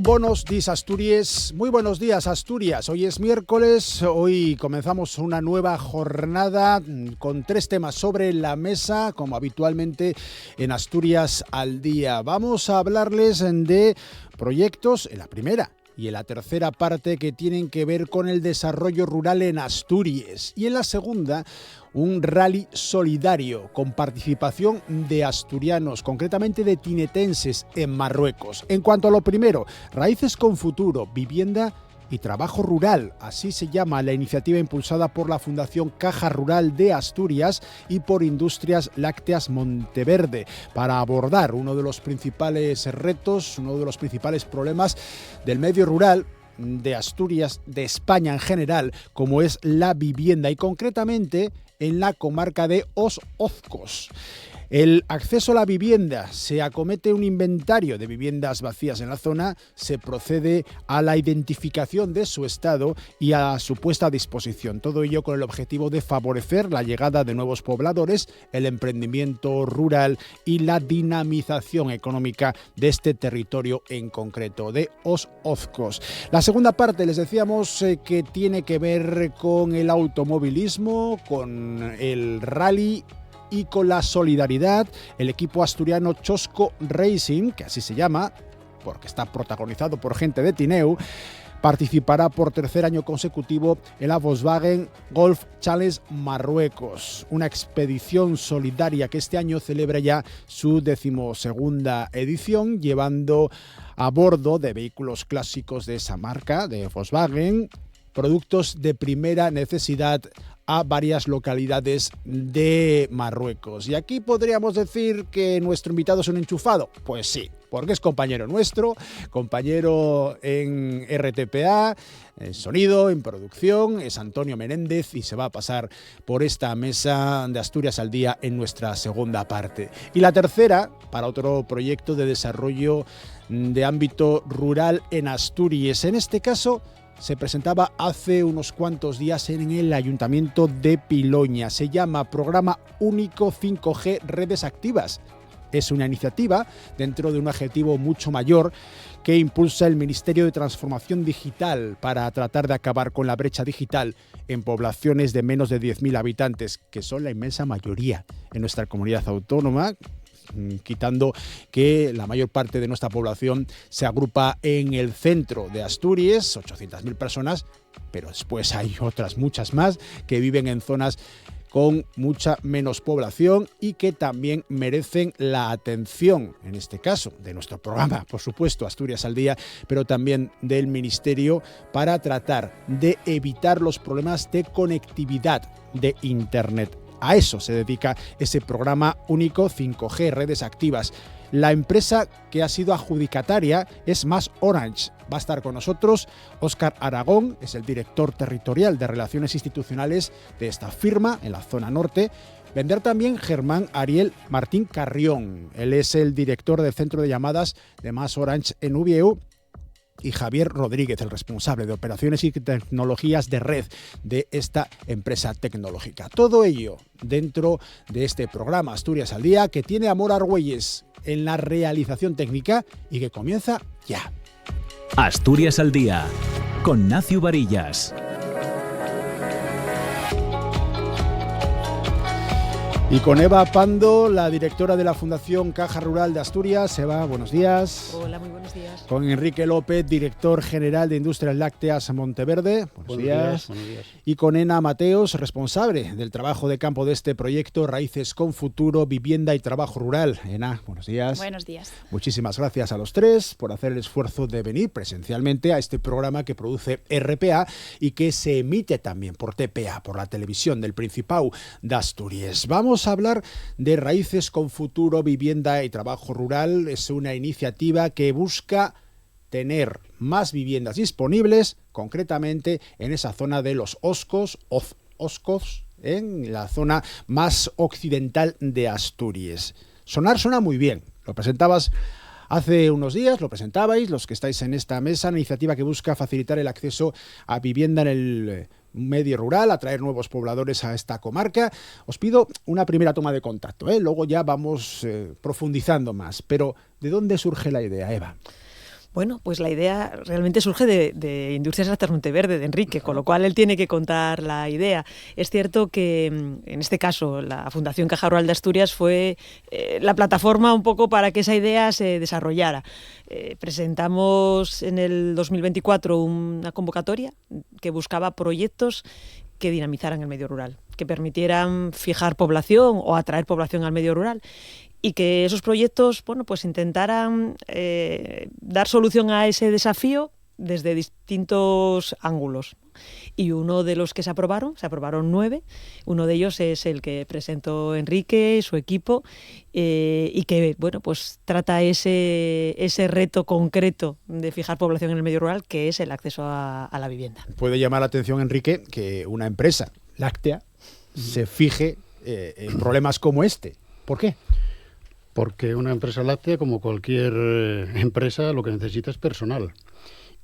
Buenos días, Asturias. Muy buenos días, Asturias. Hoy es miércoles, hoy comenzamos una nueva jornada con 3 temas sobre la mesa, como habitualmente en Asturias al día. Vamos a hablarles de proyectos en la primera y en la tercera parte que tienen que ver con el desarrollo rural en Asturias. Y en la segunda, un rally solidario con participación de asturianos, concretamente de tinetenses en Marruecos. En cuanto a lo primero, Raíces con Futuro, vivienda y trabajo rural, así se llama la iniciativa impulsada por la Fundación Caja Rural de Asturias y por Industrias Lácteas Monteverde, para abordar uno de los principales retos, uno de los principales problemas del medio rural de Asturias, de España en general, como es la vivienda y concretamente en la comarca de Os Ozcos. El acceso a la vivienda, se acomete un inventario de viviendas vacías en la zona, se procede a la identificación de su estado y a su puesta a disposición. Todo ello con el objetivo de favorecer la llegada de nuevos pobladores, el emprendimiento rural y la dinamización económica de este territorio en concreto, de Os Ozcos. La segunda parte, les decíamos, que tiene que ver con el automovilismo, con el rally y con la solidaridad. El equipo asturiano Chosco Racing, que así se llama, porque está protagonizado por gente de Tineu, participará por tercer año consecutivo en la Volkswagen Golf Challenge Marruecos, una expedición solidaria que este año celebra ya su 12ª edición, llevando a bordo de vehículos clásicos de esa marca, de Volkswagen, productos de primera necesidad a varias localidades de Marruecos. Y aquí podríamos decir que nuestro invitado es un enchufado. Pues sí, porque es compañero nuestro, compañero en RTPA, en sonido, en producción, es Antonio Menéndez y se va a pasar por esta mesa de Asturias al día en nuestra segunda parte. Y la tercera, para otro proyecto de desarrollo de ámbito rural en Asturias. En este caso, se presentaba hace unos cuantos días en el Ayuntamiento de Piloña. Se llama Programa Único 5G Redes Activas. Es una iniciativa dentro de un objetivo mucho mayor que impulsa el Ministerio de Transformación Digital para tratar de acabar con la brecha digital en poblaciones de menos de 10.000 habitantes, que son la inmensa mayoría en nuestra comunidad autónoma, quitando que la mayor parte de nuestra población se agrupa en el centro de Asturias, 800.000 personas, pero después hay otras muchas más que viven en zonas con mucha menos población y que también merecen la atención, en este caso, de nuestro programa, por supuesto, Asturias al Día, pero también del Ministerio, para tratar de evitar los problemas de conectividad de Internet. A eso se dedica ese programa único 5G, redes activas. La empresa que ha sido adjudicataria es MasOrange. Va a estar con nosotros Óscar Aragón, es el director territorial de Relaciones Institucionales de esta firma en la zona norte. Vendrá también Germán Ariel Martín Carrión. Él es el director del centro de llamadas de MasOrange en Ubieu. Y Javier Rodríguez, el responsable de operaciones y tecnologías de red de esta empresa tecnológica. Todo ello dentro de este programa Asturias al Día, que tiene a Mora Argüelles en la realización técnica y que comienza ya. Asturias al Día, con Nacio Varillas. Y con Eva Pando, la directora de la Fundación Caja Rural de Asturias. Eva, buenos días. Hola, muy buenos días. Con Enrique López, director general de Industrias Lácteas Monteverde. Buenos días. Buenos días. Y con Ena Mateos, responsable del trabajo de campo de este proyecto Raíces con Futuro, Vivienda y Trabajo Rural. Ena, buenos días. Buenos días. Muchísimas gracias a los tres por hacer el esfuerzo de venir presencialmente a este programa que produce RPA y que se emite también por TPA, por la televisión del Principado de Asturias. Vamos a hablar de Raíces con Futuro, Vivienda y Trabajo Rural. Es una iniciativa que busca tener más viviendas disponibles, concretamente en esa zona de los Ozcos, en la zona más occidental de Asturias. Suena muy bien. Lo presentabas hace unos días, lo presentabais, los que estáis en esta mesa, una iniciativa que busca facilitar el acceso a vivienda en el medio rural, atraer nuevos pobladores a esta comarca. Os pido una primera toma de contacto, luego ya vamos profundizando más. Pero, ¿de dónde surge la idea, Eva? Bueno, pues la idea realmente surge de Industrias Lácteas Monteverde, de Enrique, con lo cual él tiene que contar la idea. Es cierto que en este caso la Fundación Caja Rural de Asturias fue la plataforma un poco para que esa idea se desarrollara. Presentamos en el 2024 una convocatoria que buscaba proyectos que dinamizaran el medio rural, que permitieran fijar población o atraer población al medio rural. Y que esos proyectos, bueno, pues intentaran dar solución a ese desafío desde distintos ángulos. Y uno de los que se aprobaron 9, uno de ellos es el que presentó Enrique y su equipo, y que, bueno, pues trata ese reto concreto de fijar población en el medio rural, que es el acceso a la vivienda. Puede llamar la atención, Enrique, que una empresa láctea se fije en problemas como este. ¿Por qué? Porque una empresa láctea, como cualquier empresa, lo que necesita es personal.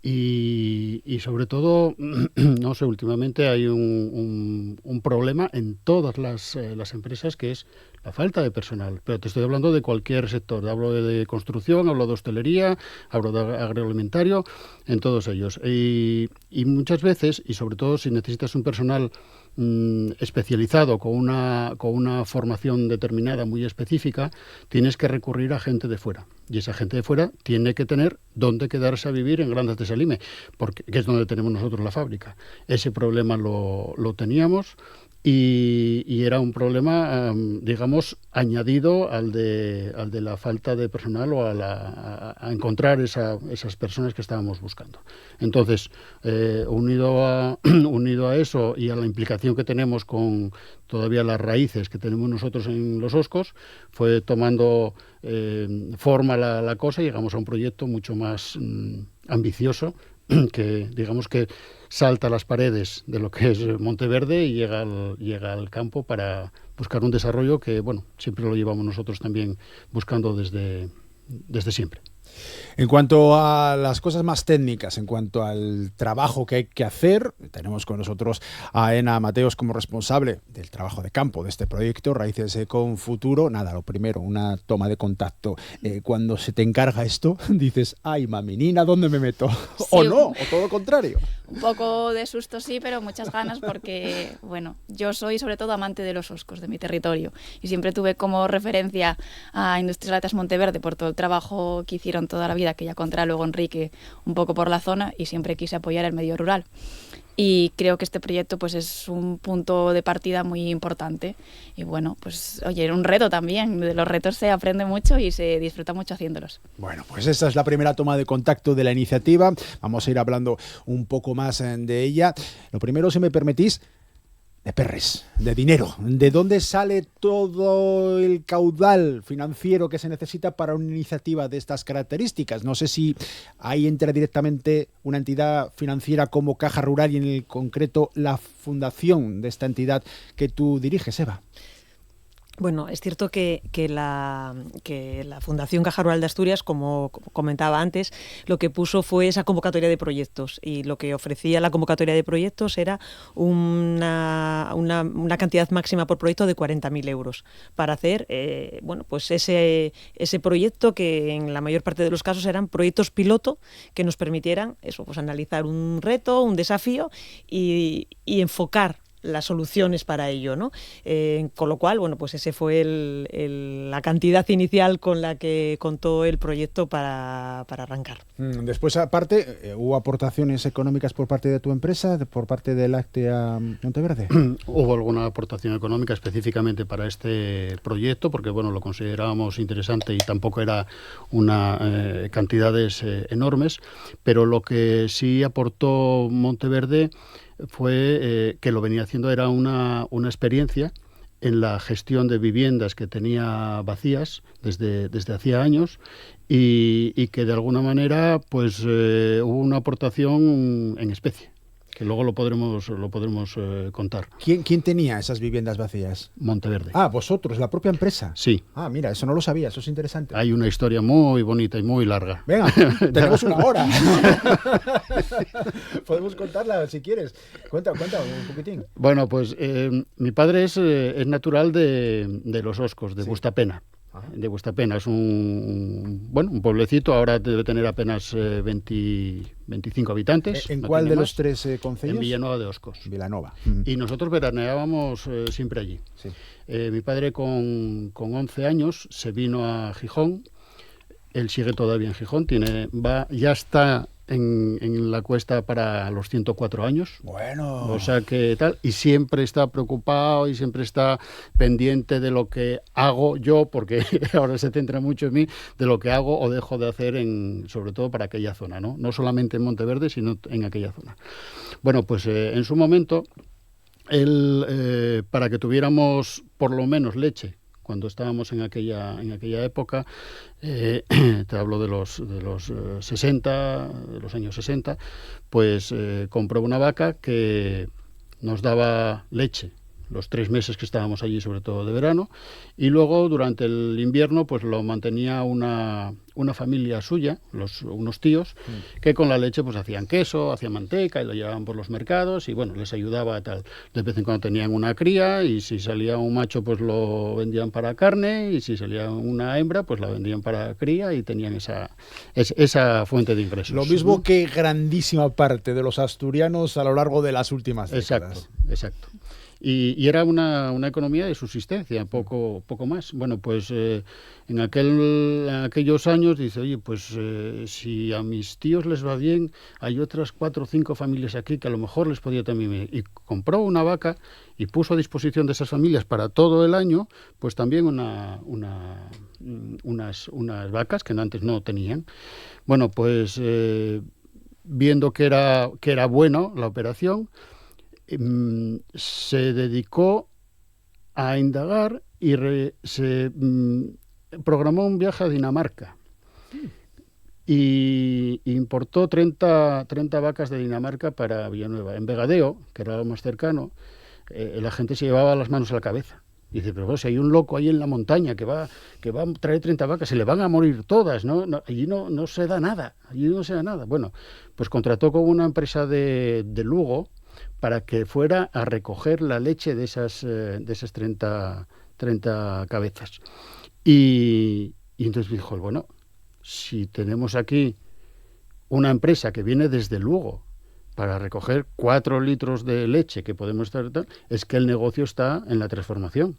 Y sobre todo, no sé, últimamente hay un problema en todas las empresas, que es la falta de personal. Pero te estoy hablando de cualquier sector. Hablo de construcción, hablo de hostelería, hablo de agroalimentario, en todos ellos. Y muchas veces, y sobre todo si necesitas un personal especializado, con una formación determinada, muy específica, tienes que recurrir a gente de fuera. Y esa gente de fuera tiene que tener dónde quedarse a vivir en Grandas de Salime, porque que es donde tenemos nosotros la fábrica. Ese problema lo teníamos, y era un problema, digamos, añadido al de la falta de personal, o a encontrar esas personas que estábamos buscando. Entonces, unido a eso y a la implicación que tenemos con todavía las raíces que tenemos nosotros en Los Oscos, fue tomando forma la cosa, y llegamos a un proyecto mucho más ambicioso, que digamos que salta las paredes de lo que es Monteverde y llega al campo para buscar un desarrollo que, bueno, siempre lo llevamos nosotros también buscando desde siempre. En cuanto a las cosas más técnicas, en cuanto al trabajo que hay que hacer, tenemos con nosotros a Ena Mateos como responsable del trabajo de campo de este proyecto, Raíces con Futuro. Nada, lo primero, una toma de contacto. Cuando se te encarga esto, dices, ay, maminina, ¿dónde me meto? Sí, o no, o todo lo contrario. Un poco de susto sí, pero muchas ganas, porque, bueno, yo soy sobre todo amante de Los Oscos, de mi territorio, y siempre tuve como referencia a Industrias Lácteas Monteverde por todo el trabajo que hicieron toda la vida, que ya contará luego Enrique un poco por la zona, y siempre quise apoyar el medio rural. Y creo que este proyecto pues es un punto de partida muy importante. Y bueno, pues oye, era un reto también. De los retos se aprende mucho y se disfruta mucho haciéndolos. Bueno, pues esta es la primera toma de contacto de la iniciativa. Vamos a ir hablando un poco más de ella. Lo primero, si me permitís, de perres, de dinero. ¿De dónde sale todo el caudal financiero que se necesita para una iniciativa de estas características? No sé si ahí entra directamente una entidad financiera como Caja Rural, y en el concreto la fundación de esta entidad que tú diriges, Eva. Bueno, es cierto que la Fundación Caja Rural de Asturias, como comentaba antes, lo que puso fue esa convocatoria de proyectos, y lo que ofrecía la convocatoria de proyectos era una cantidad máxima por proyecto de 40.000 euros para hacer bueno, pues ese proyecto, que en la mayor parte de los casos eran proyectos piloto que nos permitieran eso, pues analizar un reto, un desafío y enfocar las soluciones para ello, ¿no? Con lo cual, bueno, pues ese fue la cantidad inicial con la que contó el proyecto para arrancar. Después, aparte, ¿hubo aportaciones económicas por parte de tu empresa, por parte de Láctea Monteverde? Hubo alguna aportación económica específicamente para este proyecto, porque bueno, lo considerábamos interesante y tampoco era cantidades enormes, pero lo que sí aportó Monteverde fue que lo venía haciendo, era una experiencia en la gestión de viviendas que tenía vacías desde hacía años, y que de alguna manera pues hubo una aportación en especie, que luego lo podremos contar. ¿Quién tenía esas viviendas vacías? Monteverde. Ah, vosotros, la propia empresa. Sí. Ah, mira, eso no lo sabía, eso es interesante. Hay una historia muy bonita y muy larga. Venga, tenemos una hora. Podemos contarla si quieres. Cuenta un poquitín. Bueno, pues mi padre es natural de Los Oscos, de sí. Bustapena. de Bustapena. Es un pueblecito, ahora debe tener apenas 25 habitantes. ¿En no cuál tiene de más. los tres concellos? En Villanueva de Oscos. Vilanova. Y nosotros veraneábamos siempre allí. Sí. Mi padre con 11 años se vino a Gijón. Él sigue todavía en Gijón, ya está en la cuesta para los 104 años. Bueno. O sea que tal, y siempre está preocupado y siempre está pendiente de lo que hago yo, porque ahora se centra mucho en mí, de lo que hago o dejo de hacer, sobre todo para aquella zona, ¿no? No solamente en Monteverde, sino en aquella zona. Bueno, pues en su momento, él, para que tuviéramos por lo menos leche, cuando estábamos en aquella época, te hablo de los 60, de los años 60, pues compró una vaca que nos daba leche los 3 meses que estábamos allí, sobre todo de verano, y luego durante el invierno pues lo mantenía una familia suya, unos tíos, que con la leche pues hacían queso, hacían manteca y lo llevaban por los mercados y bueno, les ayudaba a tal. De vez en cuando tenían una cría y si salía un macho pues lo vendían para carne y si salía una hembra pues la vendían para cría y tenían esa fuente de ingresos. Lo mismo que grandísima parte de los asturianos a lo largo de las últimas décadas. Exacto. Y era una economía de subsistencia, poco más. Bueno, pues en aquellos años dice, oye, pues si a mis tíos les va bien, hay otras 4 o 5 familias aquí que a lo mejor les podía también ir. Y compró una vaca y puso a disposición de esas familias para todo el año, pues también unas vacas que antes no tenían. Bueno, pues viendo que era bueno la operación, se dedicó a indagar y se programó un viaje a Dinamarca y importó 30 vacas de Dinamarca para Villanueva. En Vegadeo, que era lo más cercano, la gente se llevaba las manos a la cabeza. Dice, pero si hay un loco ahí en la montaña que va a traer 30 vacas, se le van a morir todas, ¿no? Allí no se da nada, Bueno, pues contrató con una empresa de Lugo para que fuera a recoger la leche de esas 30 cabezas. Y entonces dijo, bueno, si tenemos aquí una empresa que viene desde Lugo para recoger 4 litros de leche que podemos tratar, es que el negocio está en la transformación.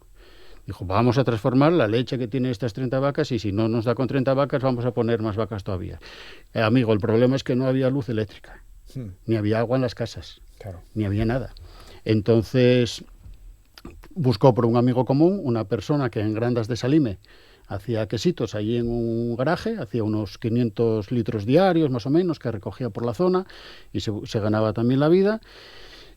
Dijo, vamos a transformar la leche que tiene estas 30 vacas y si no nos da con 30 vacas vamos a poner más vacas todavía. Amigo, el problema es que no había luz eléctrica, ni había agua en las casas. Claro. Ni había nada. Entonces buscó por un amigo común una persona que en Grandas de Salime hacía quesitos allí en un garaje, hacía unos 500 litros diarios más o menos que recogía por la zona y se ganaba también la vida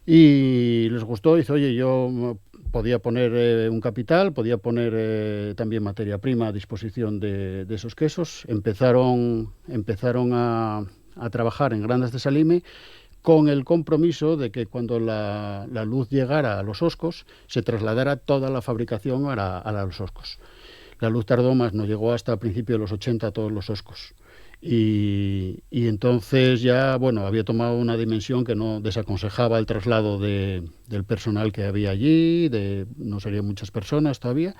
y les gustó. Dice, oye, yo podía poner un capital, podía poner también materia prima a disposición de esos quesos. Empezaron a trabajar en Grandas de Salime con el compromiso de que cuando la luz llegara a los Oscos, se trasladara toda la fabricación a los Oscos. La luz tardó más, no llegó hasta el principio de los 80 a todos los Oscos. Y entonces ya, bueno, había tomado una dimensión que no desaconsejaba el traslado del personal que había allí, no serían muchas personas todavía,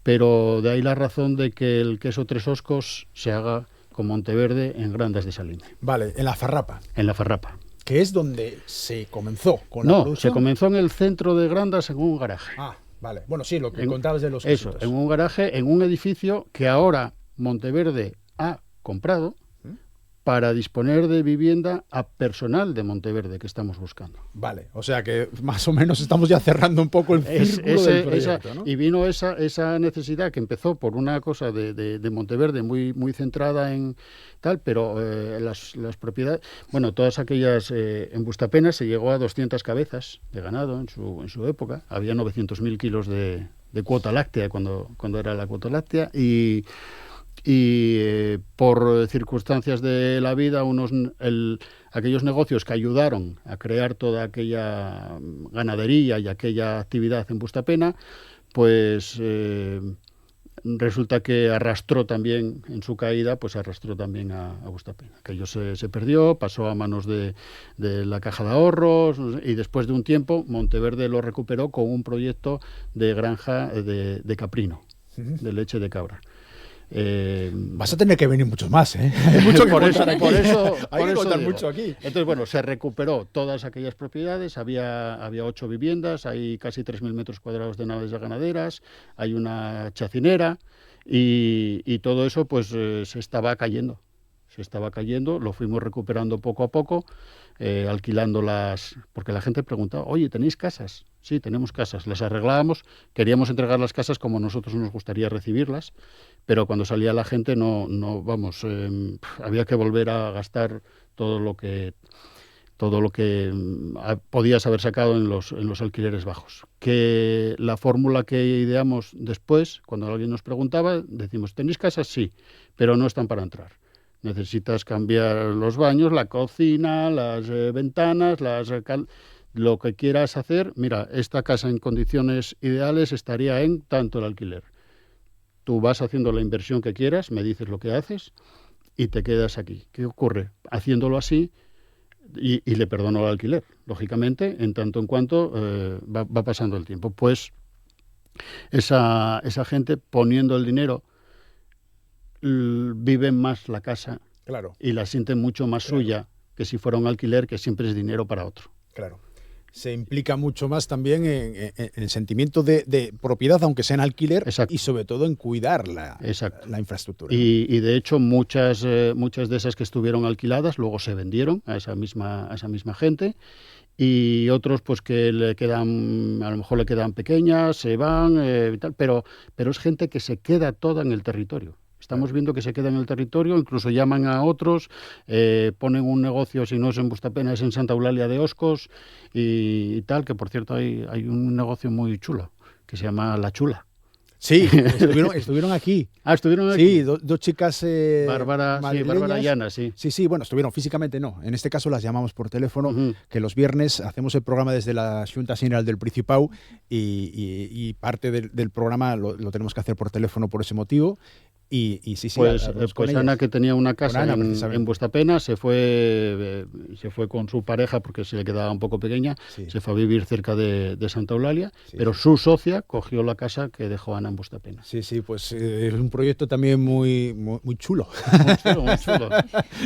pero de ahí la razón de que el queso Tres Oscos se haga con Monteverde en Grandas de Salime. Vale, en La Farrapa. En La Farrapa. Que es donde se comenzó con la producción. Se comenzó en el centro de Grandas, en un garaje. Ah, vale. Bueno, sí, lo que contabas de los quesitos. Eso, en un garaje, en un edificio que ahora Monteverde ha comprado para disponer de vivienda a personal de Monteverde que estamos buscando. Vale, o sea que más o menos estamos ya cerrando un poco el círculo del proyecto, ¿no? Y vino esa necesidad que empezó por una cosa de Monteverde muy centrada en tal, pero las propiedades, bueno, todas aquellas, en Bustapena se llegó a 200 cabezas de ganado en su época, había 900.000 kilos de cuota láctea cuando era la cuota láctea y por circunstancias de la vida, aquellos negocios que ayudaron a crear toda aquella ganadería y aquella actividad en Bustapena, pues resulta que arrastró también, en su caída, pues arrastró también a Bustapena. Aquello se perdió, pasó a manos de la Caja de Ahorros y después de un tiempo Monteverde lo recuperó con un proyecto de granja de caprino. de leche de cabra. Vas a tener que venir muchos más, ¿eh? Hay mucho que por contar aquí. eso Hay que contar digo. mucho aquí. Entonces, bueno, se recuperó todas aquellas propiedades, había 8 viviendas, hay casi 3.000 metros cuadrados de naves ganaderas, hay una chacinera y todo eso pues se estaba cayendo, lo fuimos recuperando poco a poco, alquilando porque la gente preguntaba, oye, ¿tenéis casas? Sí, tenemos casas, las arreglábamos, queríamos entregar las casas como a nosotros nos gustaría recibirlas, pero cuando salía la gente había que volver a gastar todo lo que podías haber sacado en los alquileres bajos. Que la fórmula que ideamos después, cuando alguien nos preguntaba, decimos, ¿tenéis casas? Sí, pero no están para entrar. Necesitas cambiar los baños, la cocina, las ventanas, lo que quieras hacer. Mira, esta casa en condiciones ideales estaría en tanto el alquiler. Tú vas haciendo la inversión que quieras, me dices lo que haces y te quedas aquí. ¿Qué ocurre? Haciéndolo así y le perdono el alquiler, lógicamente, en tanto en cuanto va pasando el tiempo. Pues esa gente poniendo el dinero viven más la casa, claro, y la sienten mucho más suya que si fuera un alquiler, que siempre es dinero para otro. Claro. Se implica mucho más también en el sentimiento de propiedad, aunque sea en alquiler. Exacto. Y sobre todo en cuidar la infraestructura. Y de hecho muchas de esas que estuvieron alquiladas luego se vendieron a esa misma gente, y otros pues que a lo mejor le quedan pequeñas, se van y tal, pero es gente que se queda toda en el territorio. Estamos viendo que se queda en el territorio, incluso llaman a otros, ponen un negocio, si no es en Bustapena, es en Santa Eulalia de Oscos y tal, que por cierto hay un negocio muy chulo, que se llama La Chula. Sí, estuvieron aquí. Ah, ¿estuvieron aquí? Sí, dos chicas Bárbara y Ana, sí. Sí, bueno, estuvieron físicamente, no. En este caso las llamamos por teléfono, que los viernes hacemos el programa desde la Xunta General del Principado y parte del programa lo tenemos que hacer por teléfono por ese motivo. Y sí, pues Ana, que tenía una casa en Bustapena, se fue con su pareja porque se le quedaba un poco pequeña, se fue a vivir cerca de Santa Eulalia, pero su socia cogió la casa que dejó Ana en Bustapena. Sí, pues es un proyecto también muy chulo. Muy chulo.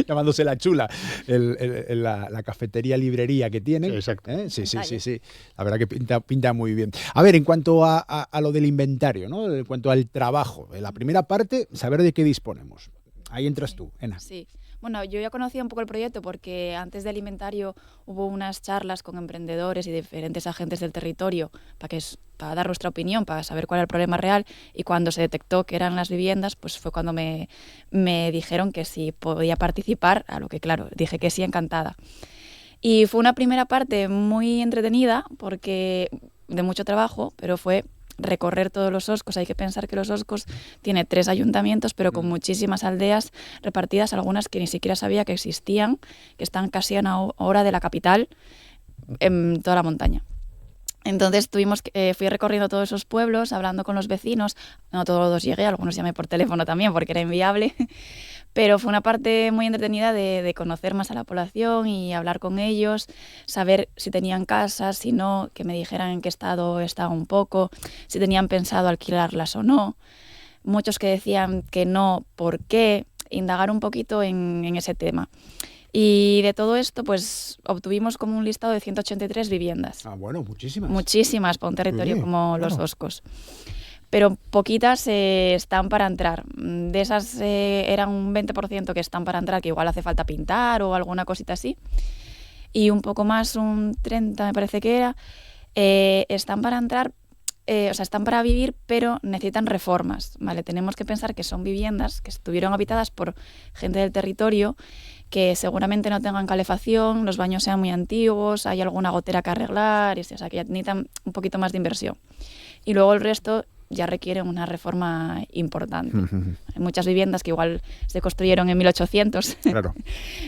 Llamándose La Chula, la cafetería librería que tienen. Exacto. Sí. La verdad que pinta muy bien. A ver, en cuanto a lo del inventario, ¿no? En cuanto al trabajo, en la primera parte, saber de qué disponemos. Ahí entras tú, Ena. Sí. Bueno, yo ya conocía un poco el proyecto porque antes del inventario hubo unas charlas con emprendedores y diferentes agentes del territorio para dar nuestra opinión, para saber cuál era el problema real, y cuando se detectó que eran las viviendas, pues fue cuando me dijeron que si podía participar, a lo que claro, dije que sí, encantada. Y fue una primera parte muy entretenida porque de mucho trabajo, pero fue recorrer todos los Oscos. Hay que pensar que los Oscos tiene 3 ayuntamientos, pero con muchísimas aldeas repartidas, algunas que ni siquiera sabía que existían, que están casi a una hora de la capital, en toda la montaña. Entonces fui recorriendo todos esos pueblos, hablando con los vecinos. No todos llegué, algunos llamé por teléfono también porque era inviable, pero fue una parte muy entretenida de conocer más a la población y hablar con ellos, saber si tenían casas, si no, que me dijeran en qué estado estaba un poco, si tenían pensado alquilarlas o no. Muchos que decían que no, ¿por qué? Indagar un poquito en ese tema. Y de todo esto, pues obtuvimos como un listado de 183 viviendas. Ah, bueno, muchísimas. Muchísimas para un territorio como los Oscos. Pero poquitas están para entrar. De esas eran un 20% que están para entrar, que igual hace falta pintar o alguna cosita así. Y un poco más, un 30% me parece que era, están para entrar, están para vivir, pero necesitan reformas, ¿vale? Tenemos que pensar que son viviendas que estuvieron habitadas por gente del territorio, que seguramente no tengan calefacción, los baños sean muy antiguos, hay alguna gotera que arreglar, o sea, que ya necesitan un poquito más de inversión. Y luego el resto ya requieren una reforma importante. Hay muchas viviendas que igual se construyeron en 1800, claro.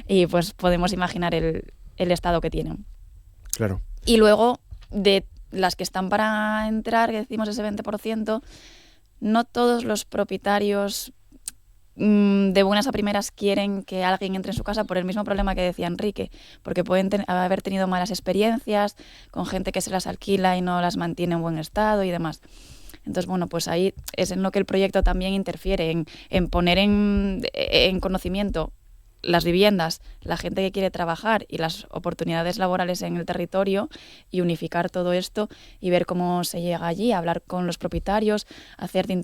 Y pues podemos imaginar el estado que tienen. Claro. Y luego, de las que están para entrar, que decimos ese 20%, no todos los propietarios de buenas a primeras quieren que alguien entre en su casa por el mismo problema que decía Enrique, porque pueden haber tenido malas experiencias con gente que se las alquila y no las mantiene en buen estado y demás. Entonces, bueno, pues ahí es en lo que el proyecto también interfiere, en poner en conocimiento las viviendas, la gente que quiere trabajar y las oportunidades laborales en el territorio, y unificar todo esto y ver cómo se llega allí, hablar con los propietarios, hacer de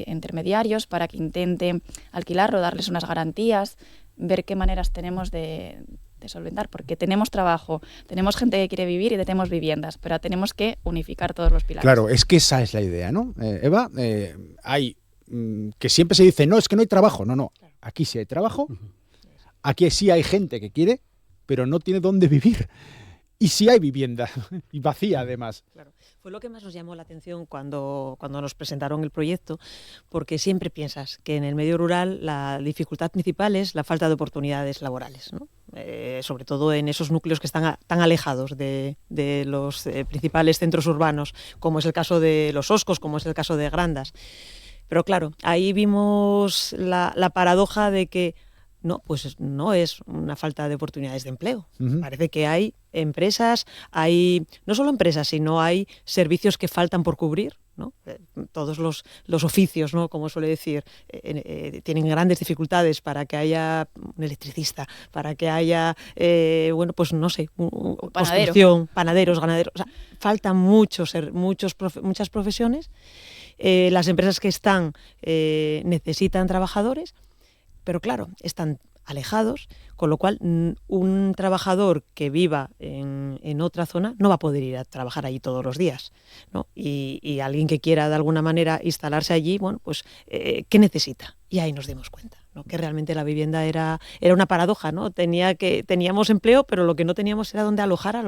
intermediarios para que intenten alquilarlo, darles unas garantías, ver qué maneras tenemos de solventar, porque tenemos trabajo, tenemos gente que quiere vivir y tenemos viviendas, pero tenemos que unificar todos los pilares. Claro, es que esa es la idea, ¿no? Eva, hay que siempre se dice, no, es que no hay trabajo. No, aquí sí hay trabajo. Aquí sí hay gente que quiere, pero no tiene dónde vivir. Y sí hay vivienda, y vacía además. Claro. Fue lo que más nos llamó la atención cuando nos presentaron el proyecto, porque siempre piensas que en el medio rural la dificultad principal es la falta de oportunidades laborales, ¿no? Sobre todo en esos núcleos que están tan alejados de los principales centros urbanos, como es el caso de Los Oscos, como es el caso de Grandas. Pero claro, ahí vimos la paradoja de que no, pues no es una falta de oportunidades de empleo. Uh-huh. Parece que hay empresas, hay no solo empresas, sino hay servicios que faltan por cubrir, ¿no? Todos los oficios, ¿no? Como suele decir, tienen grandes dificultades para que haya un electricista, para que haya, pues no sé, construcción, panaderos, ganaderos. O sea, faltan muchas profesiones. Las empresas que están necesitan trabajadores, pero claro, están alejados, con lo cual un trabajador que viva en otra zona no va a poder ir a trabajar allí todos los días, ¿no? Y alguien que quiera de alguna manera instalarse allí, bueno, pues ¿qué necesita? Y ahí nos dimos cuenta, ¿no? Que realmente la vivienda era una paradoja, ¿no? Teníamos empleo, pero lo que no teníamos era dónde alojar a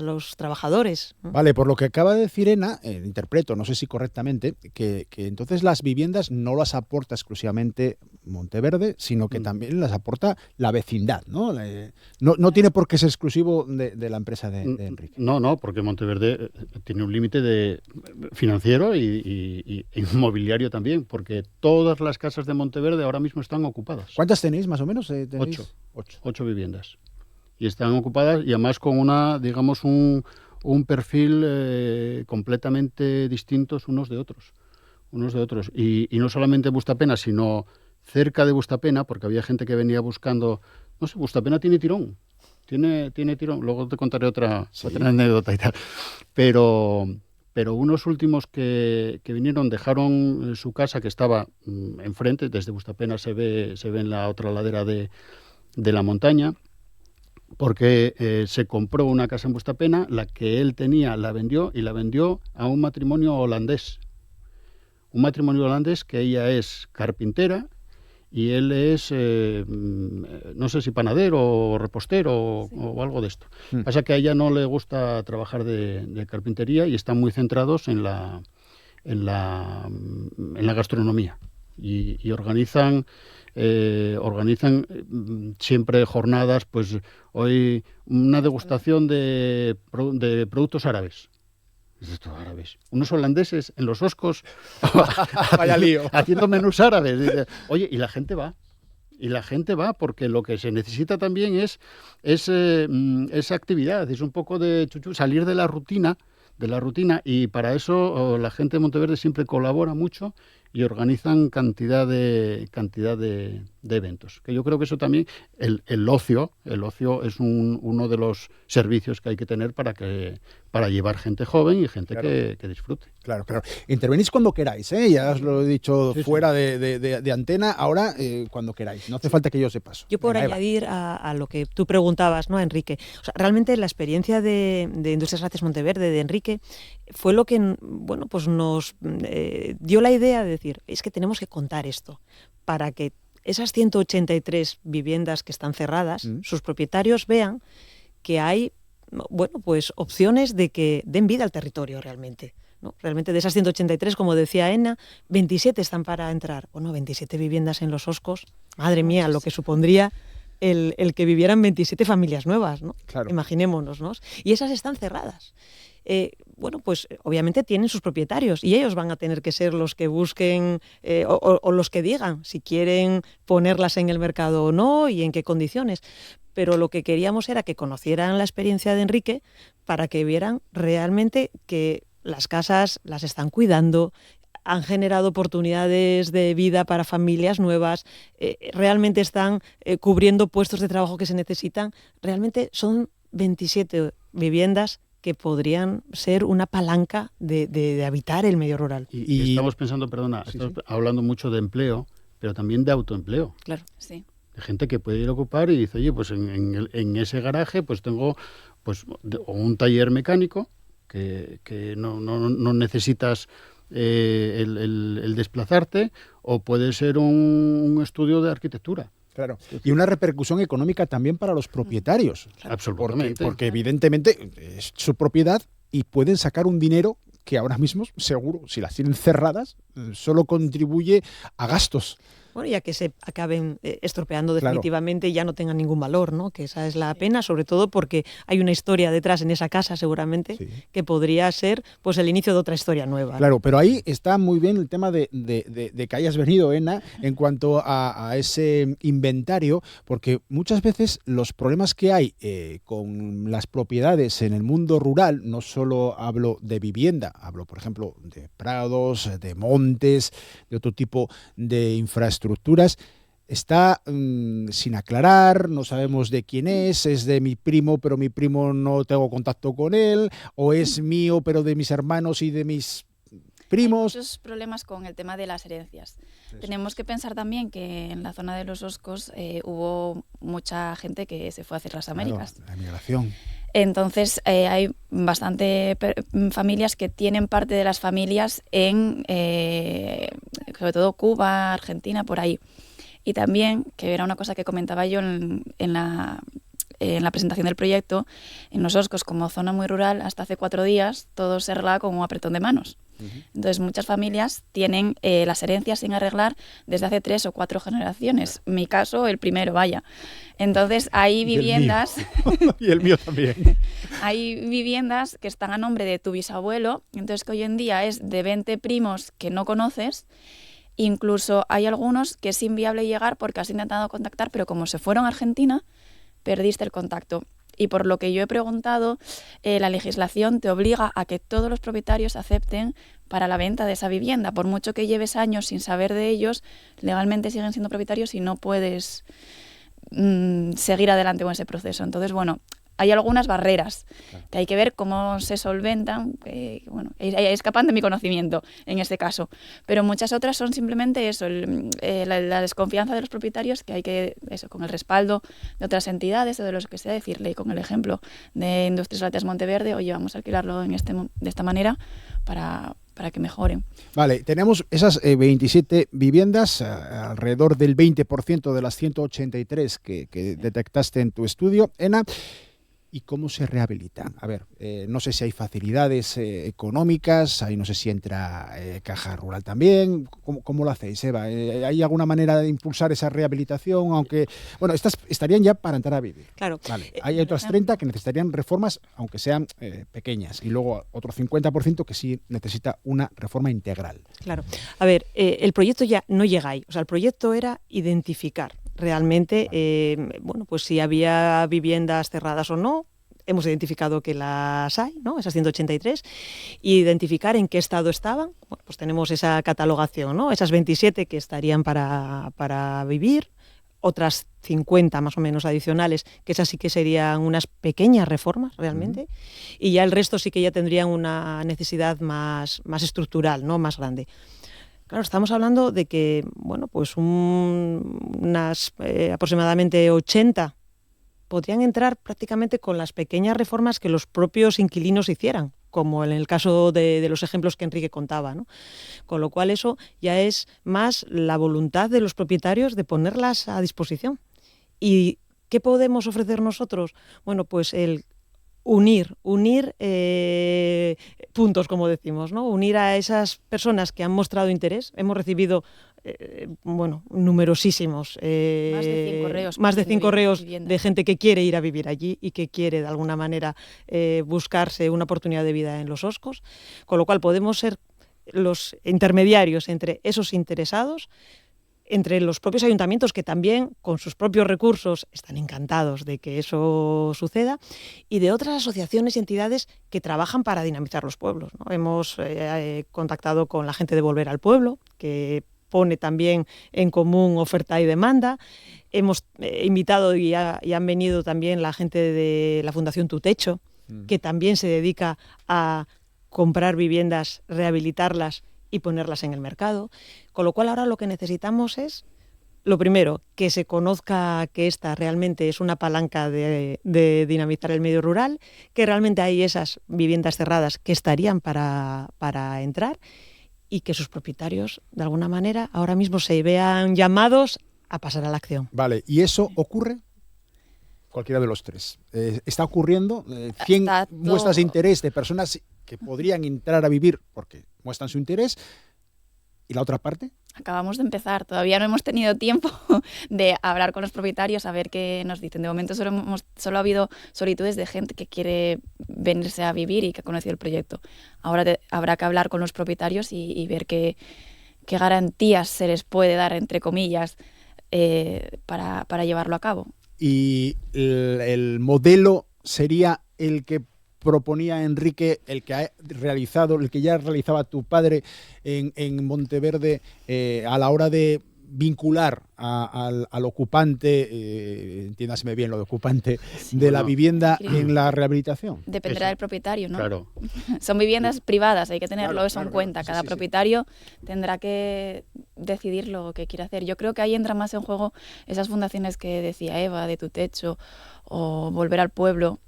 los trabajadores, ¿no? Vale, por lo que acaba de decir Ena, interpreto, no sé si correctamente, que entonces las viviendas no las aporta exclusivamente Monteverde, sino que también las aporta la vecindad, ¿no? No tiene por qué ser exclusivo de la empresa de Enrique. No, porque Monteverde tiene un límite financiero y inmobiliario también, porque todas las casas de Monteverde ahora mismo están ocupadas. ¿Cuántas tenéis más o menos? ¿Tenéis? 8 viviendas. Y están ocupadas, y además con un perfil completamente distintos unos de otros. Y no solamente Bustapena, sino cerca de Bustapena, porque había gente que venía buscando, no sé, Bustapena tiene tirón. Tiene tirón. Luego te contaré otra anécdota y tal. Pero unos últimos que vinieron dejaron su casa, que estaba enfrente, desde Bustapena se ve en la otra ladera de la montaña, porque se compró una casa en Bustapena, la que él tenía la vendió, y la vendió a un matrimonio holandés. Un matrimonio holandés que ella es carpintera y él es, no sé si panadero o repostero o algo de esto. Pasa que a ella no le gusta trabajar de carpintería y están muy centrados en la gastronomía. Y organizan siempre jornadas, pues hoy una degustación de productos árabes. Estos árabes. Unos holandeses en Los Oscos Vaya lío. haciendo menús árabes. Oye, y la gente va. Porque lo que se necesita también es esa actividad, es un poco de salir de la rutina, y para eso la gente de Monteverde siempre colabora mucho y organizan cantidad de eventos. Que yo creo que eso también, el ocio es uno de los servicios que hay que tener para llevar gente joven y gente que disfrute. Claro. Intervenís cuando queráis, ¿eh? Ya os lo he dicho fuera de antena, ahora cuando queráis. No hace falta que yo se paso. Yo por añadir a lo que tú preguntabas, ¿no, Enrique? O sea, realmente la experiencia de Industrias Lácteas Monteverde, de Enrique, fue lo que pues nos dio la idea de decir, es que tenemos que contar esto para que esas 183 viviendas que están cerradas, sus propietarios vean que hay, pues opciones de que den vida al territorio realmente, ¿no? Realmente de esas 183, como decía Ena, 27 están para entrar. 27 viviendas en Los Oscos, madre mía, lo que supondría el que vivieran 27 familias nuevas, ¿no? Claro. Imaginémonos, ¿no? Y esas están cerradas. Pues obviamente tienen sus propietarios y ellos van a tener que ser los que busquen o los que digan si quieren ponerlas en el mercado o no y en qué condiciones. Pero lo que queríamos era que conocieran la experiencia de Enrique para que vieran realmente que las casas las están cuidando, han generado oportunidades de vida para familias nuevas, realmente están cubriendo puestos de trabajo que se necesitan. Realmente son 27 viviendas que podrían ser una palanca de habitar el medio rural. Y estamos pensando, estamos hablando mucho de empleo, pero también de autoempleo. Claro. Sí. De gente que puede ir a ocupar y dice, oye, pues en ese garaje pues tengo un taller mecánico que no necesitas el desplazarte, o puede ser un estudio de arquitectura. Claro. Y una repercusión económica también para los propietarios. Absolutamente. Porque evidentemente es su propiedad y pueden sacar un dinero que ahora mismo, seguro, si las tienen cerradas, solo contribuye a gastos. Bueno, ya que se acaben estropeando definitivamente y ya no tengan ningún valor, ¿no? Que esa es la pena, sobre todo porque hay una historia detrás en esa casa, seguramente, que podría ser pues el inicio de otra historia nueva. Claro, pero ahí está muy bien el tema de que hayas venido, Ena, en cuanto a ese inventario, porque muchas veces los problemas que hay con las propiedades en el mundo rural, no solo hablo de vivienda, hablo, por ejemplo, de prados, de montes, de otro tipo de infraestructuras, está sin aclarar, no sabemos de quién es de mi primo, pero mi primo no tengo contacto con él, o es mío, pero de mis hermanos y de mis primos. Hay muchos problemas con el tema de las herencias. Tenemos que pensar también que en la zona de los Oscos hubo mucha gente que se fue hacia las Américas. Claro, la migración. Entonces hay bastante familias que tienen parte de las familias en, sobre todo Cuba, Argentina, por ahí. Y también, que era una cosa que comentaba yo en la presentación del proyecto, en Los Oscos, como zona muy rural, hasta hace 4 días todo se arreglaba con un apretón de manos. Entonces muchas familias tienen las herencias sin arreglar desde hace 3 o 4 generaciones. En mi caso, el primero, vaya. Entonces hay viviendas... Y el mío también. Hay viviendas que están a nombre de tu bisabuelo, entonces que hoy en día es de 20 primos que no conoces. Incluso hay algunos que es inviable llegar porque has intentado contactar, pero como se fueron a Argentina, perdiste el contacto. Y por lo que yo he preguntado, la legislación te obliga a que todos los propietarios acepten para la venta de esa vivienda. Por mucho que lleves años sin saber de ellos, legalmente siguen siendo propietarios y no puedes seguir adelante con ese proceso. Entonces, bueno, hay algunas barreras que hay que ver cómo se solventan, escapan de mi conocimiento en este caso. Pero muchas otras son simplemente eso, la desconfianza de los propietarios, que hay que, eso, con el respaldo de otras entidades o de los que sea, decirle, con el ejemplo de Industrias Lácteas Monteverde, oye, vamos a alquilarlo de esta manera para que mejoren. Vale, tenemos esas 27 viviendas, alrededor del 20% de las 183 que detectaste en tu estudio, Ena. ¿Y cómo se rehabilitan? A ver, no sé si hay facilidades económicas, ahí no sé si entra Caja Rural también. ¿Cómo lo hacéis, Eva? ¿Hay alguna manera de impulsar esa rehabilitación? Aunque, bueno, estas estarían ya para entrar a vivir. Claro. Vale. Hay otras 30 que necesitarían reformas, aunque sean pequeñas. Y luego otro 50% que sí necesita una reforma integral. Claro. A ver, el proyecto ya no llega ahí. O sea, el proyecto era identificar realmente, pues si había viviendas cerradas o no. Hemos identificado que las hay, ¿no? Esas 183, y identificar en qué estado estaban. Bueno, pues tenemos esa catalogación, ¿no? Esas 27 que estarían para vivir, otras 50 más o menos adicionales, que esas sí que serían unas pequeñas reformas realmente, y ya el resto sí que ya tendrían una necesidad más estructural, ¿no? Más grande. Claro, estamos hablando de que, bueno, pues unas aproximadamente 80 podrían entrar prácticamente con las pequeñas reformas que los propios inquilinos hicieran, como en el caso de los ejemplos que Enrique contaba, ¿no? Con lo cual eso ya es más la voluntad de los propietarios de ponerlas a disposición. ¿Y qué podemos ofrecer nosotros? Bueno, pues el unir puntos, como decimos, ¿no? Unir a esas personas que han mostrado interés. Hemos recibido numerosísimos, más de 100 correos de gente que quiere ir a vivir allí y que quiere de alguna manera buscarse una oportunidad de vida en Los Oscos, con lo cual podemos ser los intermediarios entre esos interesados, entre los propios ayuntamientos, que también con sus propios recursos están encantados de que eso suceda, y de otras asociaciones y entidades que trabajan para dinamizar los pueblos, ¿no? Hemos contactado con la gente de Volver al Pueblo, que pone también en común oferta y demanda. Hemos invitado y han venido también la gente de la Fundación Tu Techo, que también se dedica a comprar viviendas, rehabilitarlas y ponerlas en el mercado. Con lo cual ahora lo que necesitamos es, lo primero, que se conozca que esta realmente es una palanca de dinamizar el medio rural, que realmente hay esas viviendas cerradas que estarían para entrar y que sus propietarios, de alguna manera, ahora mismo se vean llamados a pasar a la acción. Vale, ¿y eso ocurre? Cualquiera de los tres. ¿Está ocurriendo? 100 muestras de interés de personas que podrían entrar a vivir porque muestran su interés. ¿Y la otra parte? Acabamos de empezar, todavía no hemos tenido tiempo de hablar con los propietarios, a ver qué nos dicen. De momento solo ha habido solicitudes de gente que quiere venirse a vivir y que ha conocido el proyecto. Ahora habrá que hablar con los propietarios y ver qué garantías se les puede dar, entre comillas, para llevarlo a cabo. Y el modelo sería el que proponía Enrique, el que ya realizaba tu padre en Monteverde, a la hora de vincular al ocupante, entiéndaseme bien lo de ocupante, de la vivienda en la rehabilitación. Dependerá del propietario, ¿no? Claro. Son viviendas privadas, hay que tenerlo eso en cuenta. Cada Sí. propietario tendrá que decidir lo que quiere hacer. Yo creo que ahí entra más en juego esas fundaciones que decía Eva, de Tu Techo o Volver al Pueblo,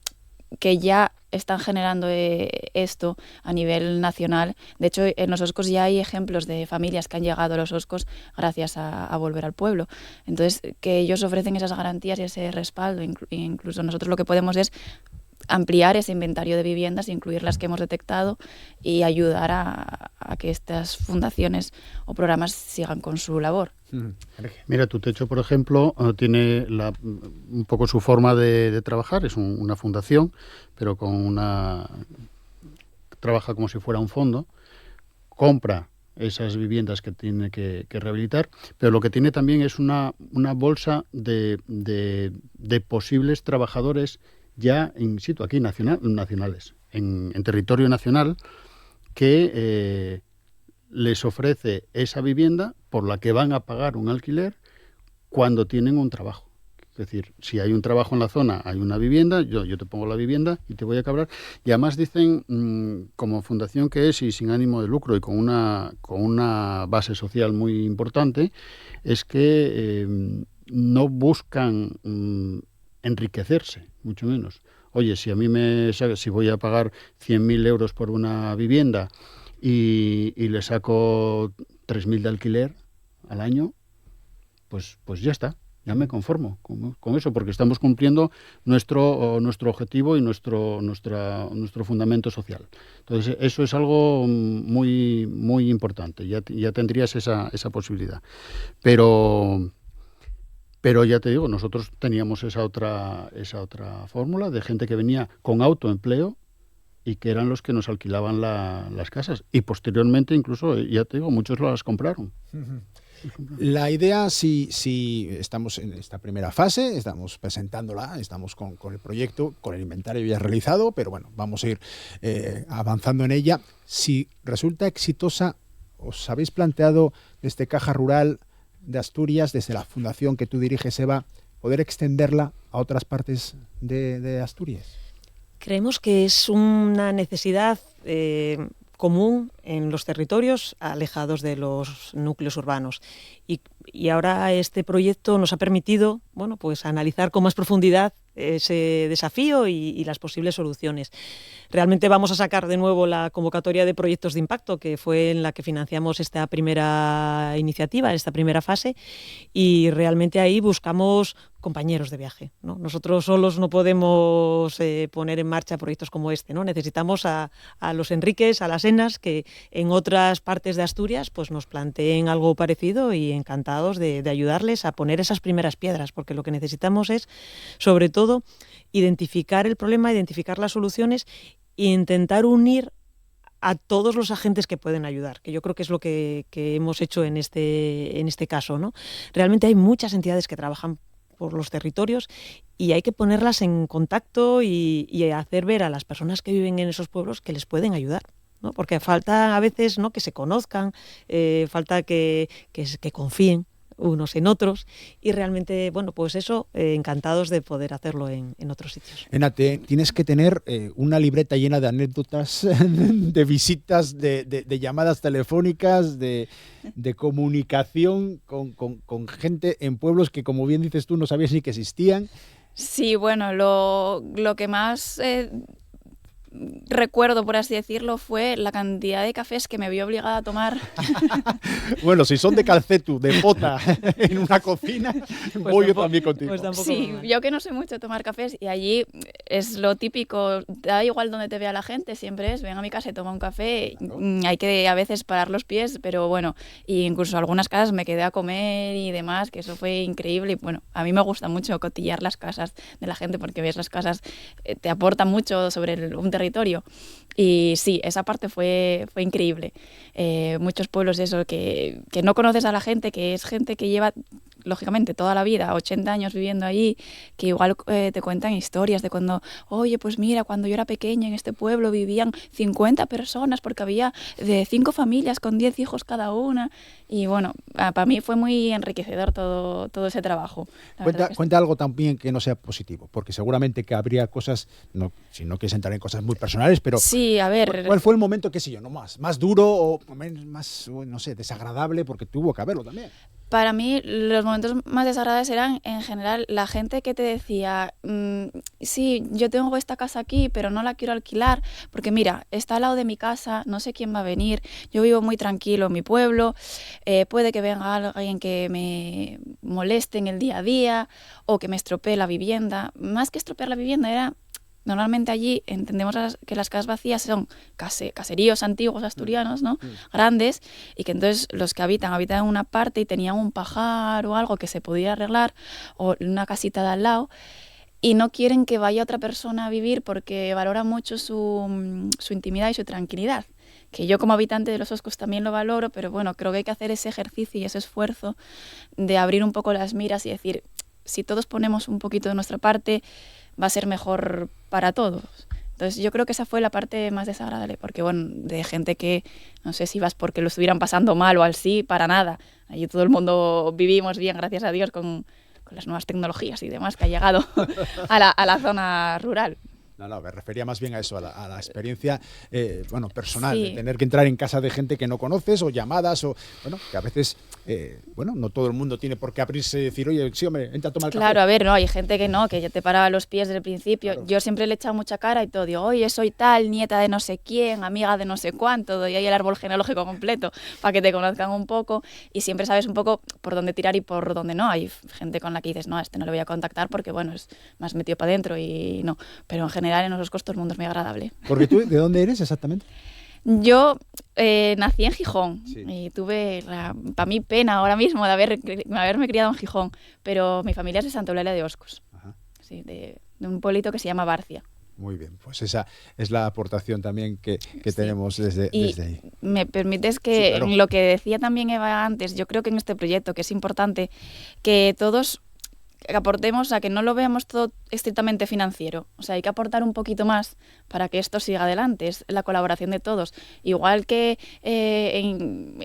que ya están generando esto a nivel nacional. De hecho, en los Oscos ya hay ejemplos de familias que han llegado a los Oscos gracias a Volver al Pueblo. Entonces, que ellos ofrecen esas garantías y ese respaldo. Incluso nosotros lo que podemos es ampliar ese inventario de viviendas, incluir las que hemos detectado y ayudar a que estas fundaciones o programas sigan con su labor. Mira, Tu Techo, por ejemplo, tiene un poco su forma de trabajar. Es una fundación, pero trabaja como si fuera un fondo. Compra esas viviendas que tiene que rehabilitar, pero lo que tiene también es una bolsa de posibles trabajadores ya in situ, aquí nacionales, en territorio nacional, que les ofrece esa vivienda por la que van a pagar un alquiler cuando tienen un trabajo. Es decir, si hay un trabajo en la zona, hay una vivienda, yo te pongo la vivienda y te voy a cobrar. Y además dicen, como fundación que es y sin ánimo de lucro y con una base social muy importante, es que no buscan enriquecerse, mucho menos. Oye, si a mí si voy a pagar 100.000 euros por una vivienda y le saco 3.000 de alquiler al año, pues ya está, ya me conformo con eso, porque estamos cumpliendo nuestro objetivo y nuestro fundamento social. Entonces, eso es algo muy, muy importante, ya tendrías esa posibilidad. Pero ya te digo, nosotros teníamos esa otra fórmula de gente que venía con autoempleo y que eran los que nos alquilaban las casas. Y posteriormente, incluso, ya te digo, muchos las compraron. La idea, si estamos en esta primera fase, estamos presentándola, estamos con el proyecto, con el inventario ya realizado, pero bueno, vamos a ir avanzando en ella. Si resulta exitosa, ¿os habéis planteado desde Caja Rural de Asturias, desde la fundación que tú diriges, Eva, poder extenderla a otras partes de Asturias? Creemos que es una necesidad común en los territorios alejados de los núcleos urbanos. Y ahora este proyecto nos ha permitido, bueno, pues analizar con más profundidad ese desafío y las posibles soluciones. Realmente vamos a sacar de nuevo la convocatoria de proyectos de impacto, que fue en la que financiamos esta primera iniciativa, esta primera fase, y realmente ahí buscamos compañeros de viaje, ¿no? Nosotros solos no podemos poner en marcha proyectos como este, ¿no? Necesitamos a los Enriques, a las Enas, que en otras partes de Asturias pues nos planteen algo parecido, y encantados de ayudarles a poner esas primeras piedras, porque lo que necesitamos es, sobre todo, identificar el problema, identificar las soluciones e intentar unir a todos los agentes que pueden ayudar, que yo creo que es lo que hemos hecho en este caso, ¿no? Realmente hay muchas entidades que trabajan por los territorios y hay que ponerlas en contacto y hacer ver a las personas que viven en esos pueblos que les pueden ayudar, ¿no? Porque falta a veces, ¿no?, que se conozcan, falta que confíen unos en otros y realmente, bueno, pues eso, encantados de poder hacerlo en otros sitios. Ena, tienes que tener una libreta llena de anécdotas, de visitas, de llamadas telefónicas, de comunicación con gente en pueblos que, como bien dices tú, no sabías ni que existían. Sí, bueno, lo que más recuerdo, por así decirlo, fue la cantidad de cafés que me vi obligada a tomar. Bueno, si son de calcetu, de pota, en una cocina, Pues voy yo tampoco- también contigo. pues tampoco Sí, va mal. yo que no sé mucho de tomar cafés y allí es lo típico, da igual donde te vea la gente, siempre es ven a mi casa y toma un café. Claro. Hay que a veces parar los pies, pero bueno, y incluso algunas casas me quedé a comer y demás, que eso fue increíble. Y bueno, a mí me gusta mucho cotillar las casas de la gente porque ves las casas, te aportan mucho sobre un territorio. Y sí, esa parte fue increíble. Muchos pueblos eso, que no conoces a la gente, que es gente que lleva, lógicamente, toda la vida, 80 años viviendo ahí, que igual te cuentan historias de cuando, oye, pues mira, cuando yo era pequeña en este pueblo vivían 50 personas porque había de 5 familias con 10 hijos cada una. Y bueno, para mí fue muy enriquecedor todo ese trabajo. La verdad que sí. Cuenta algo también que no sea positivo, porque seguramente que habría cosas, no, si no quieres entrar en cosas muy personales, pero Sí, a ver. ¿cuál fue el momento, qué sé yo, no más duro o más, no sé, desagradable? Porque tuvo que haberlo también. Para mí, los momentos más desagradables eran, en general, la gente que te decía, sí, yo tengo esta casa aquí, pero no la quiero alquilar, porque mira, está al lado de mi casa, no sé quién va a venir, yo vivo muy tranquilo en mi pueblo, puede que venga alguien que me moleste en el día a día o que me estropee la vivienda. Más que estropear la vivienda era... Normalmente allí entendemos que las casas vacías son caseríos antiguos asturianos, ¿no? Grandes, y que entonces los que habitan en una parte y tenían un pajar o algo que se podía arreglar, o una casita de al lado, y no quieren que vaya otra persona a vivir porque valoran mucho su intimidad y su tranquilidad. Que yo como habitante de Los Oscos también lo valoro, pero bueno, creo que hay que hacer ese ejercicio y ese esfuerzo de abrir un poco las miras y decir, si todos ponemos un poquito de nuestra parte, va a ser mejor para todos. Entonces yo creo que esa fue la parte más desagradable, porque bueno, de gente que no sé si vas porque lo estuvieran pasando mal o así, para nada. Allí todo el mundo vivimos bien, gracias a Dios, con las nuevas tecnologías y demás que ha llegado a la zona rural. No, me refería más bien a eso, a la experiencia personal, Sí. de tener que entrar en casa de gente que no conoces o llamadas, o bueno, que a veces, no todo el mundo tiene por qué abrirse y decir, oye, sí, hombre, entra a tomar Claro, café. a ver, no, hay gente que no, que ya te paraba los pies desde el principio. Claro. Yo siempre le he echado mucha cara y todo, digo, oye, soy tal, nieta de no sé quién, amiga de no sé cuánto, doy ahí el árbol genealógico completo para que te conozcan un poco y siempre sabes un poco por dónde tirar y por dónde no. Hay gente con la que dices, no, a este no le voy a contactar porque, bueno, es más metido para adentro y no. Pero en general en Los Oscos todo el mundo es muy agradable. Porque tú, ¿de dónde eres exactamente? Yo nací en Gijón Sí. y tuve, para mí, pena ahora mismo de haberme criado en Gijón, pero mi familia es de Santa Eulalia de Oscos, Ajá. sí, de un pueblito que se llama Barcia. Muy bien, pues esa es la aportación también que Sí. tenemos desde ahí. Me permites Sí, que, claro. en lo que decía también Eva antes, yo creo que en este proyecto que es importante que todos aportemos a que no lo veamos todo estrictamente financiero. O sea, hay que aportar un poquito más para que esto siga adelante. Es la colaboración de todos. Igual que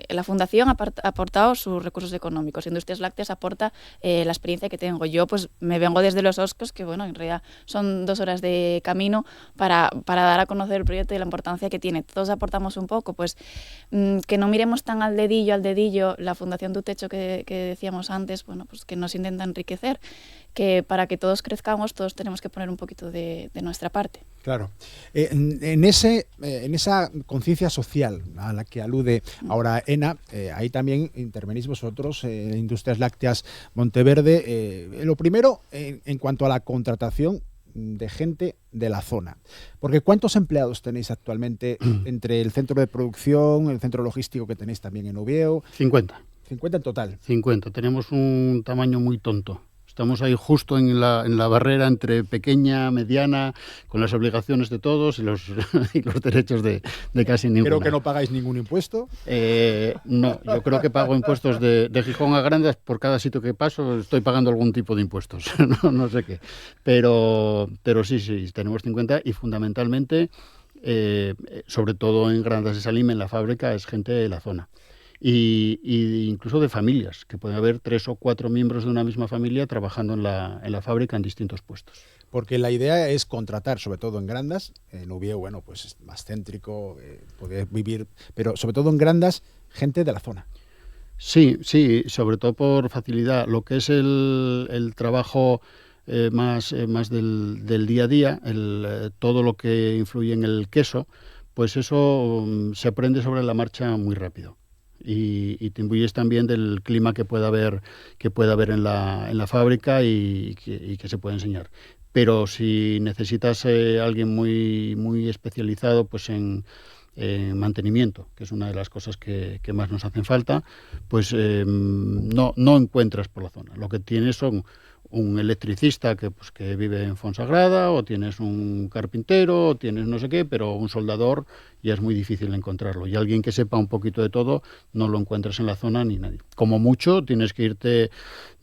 la Fundación ha aportado sus recursos económicos. Industrias Lácteas aporta la experiencia que tengo. Yo pues me vengo desde Los Oscos, que bueno, en realidad son 2 horas de camino para dar a conocer el proyecto y la importancia que tiene. Todos aportamos un poco, pues que no miremos tan al dedillo. La Fundación Tu Techo que decíamos antes, bueno, pues que nos intenta enriquecer, que para que todos crezcamos, todos tenemos que poner un poquito de nuestra parte. Claro. En esa conciencia social a la que alude ahora Ena, ahí también intervenís vosotros, Industrias Lácteas Monteverde. Lo primero, en cuanto a la contratación de gente de la zona. Porque ¿cuántos empleados tenéis actualmente entre el centro de producción, el centro logístico que tenéis también en Oviedo? 50. 50 en total. 50. Tenemos un tamaño muy tonto. Estamos ahí justo en la barrera entre pequeña, mediana, con las obligaciones de todos y los derechos de casi ninguno. Creo que no pagáis ningún impuesto. No, yo creo que pago impuestos de Gijón a Grandas. Por cada sitio que paso estoy pagando algún tipo de impuestos, no sé qué. Pero sí, tenemos 50 y fundamentalmente, sobre todo en Grandas de Salim, en la fábrica, es gente de la zona. Y incluso de familias, que puede haber 3 o 4 miembros de una misma familia trabajando en la fábrica en distintos puestos. Porque la idea es contratar, sobre todo en Grandas, en Ubieu, bueno, pues es más céntrico, poder vivir, pero sobre todo en Grandas, gente de la zona. Sí, sobre todo por facilidad. Lo que es el trabajo más del día a día, todo lo que influye en el queso, pues eso se aprende sobre la marcha muy rápido. Y te imbuyes también del clima que pueda haber en la fábrica y que se puede enseñar. Pero si necesitas alguien muy especializado, pues en mantenimiento, que es una de las cosas que más nos hacen falta, pues no encuentras por la zona. Lo que tienes son un electricista que vive en Fonsagrada, o tienes un carpintero, o tienes no sé qué, pero un soldador ya es muy difícil encontrarlo. Y alguien que sepa un poquito de todo no lo encuentras en la zona ni nadie. Como mucho tienes que irte,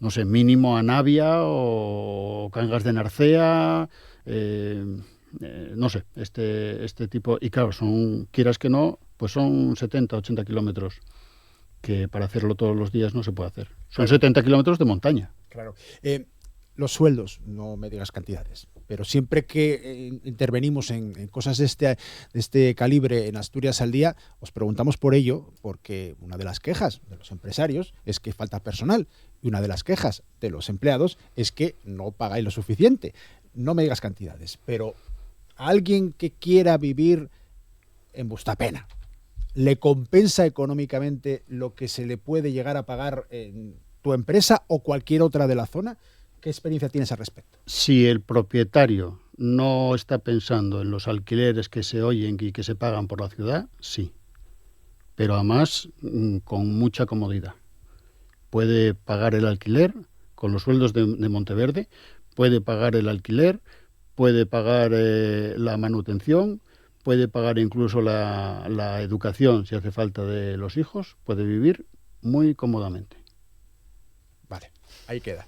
no sé, mínimo a Navia o Cangas de Narcea, no sé, este tipo. Y claro, quieras que no, pues son 70, 80 kilómetros, que para hacerlo todos los días no se puede hacer. Son 70 kilómetros de montaña. Claro. Los sueldos, no me digas cantidades, pero siempre que intervenimos en cosas de este calibre en Asturias al Día, os preguntamos por ello, porque una de las quejas de los empresarios es que falta personal y una de las quejas de los empleados es que no pagáis lo suficiente. No me digas cantidades, pero a alguien que quiera vivir en Bustapena, ¿le compensa económicamente lo que se le puede llegar a pagar en tu empresa o cualquier otra de la zona? ¿Qué experiencia tienes al respecto? Si el propietario no está pensando en los alquileres que se oyen y que se pagan por la ciudad, sí. Pero además con mucha comodidad. Puede pagar el alquiler con los sueldos de Monteverde, puede pagar el alquiler, puede pagar la manutención, puede pagar incluso la educación si hace falta de los hijos, puede vivir muy cómodamente. Vale, ahí queda.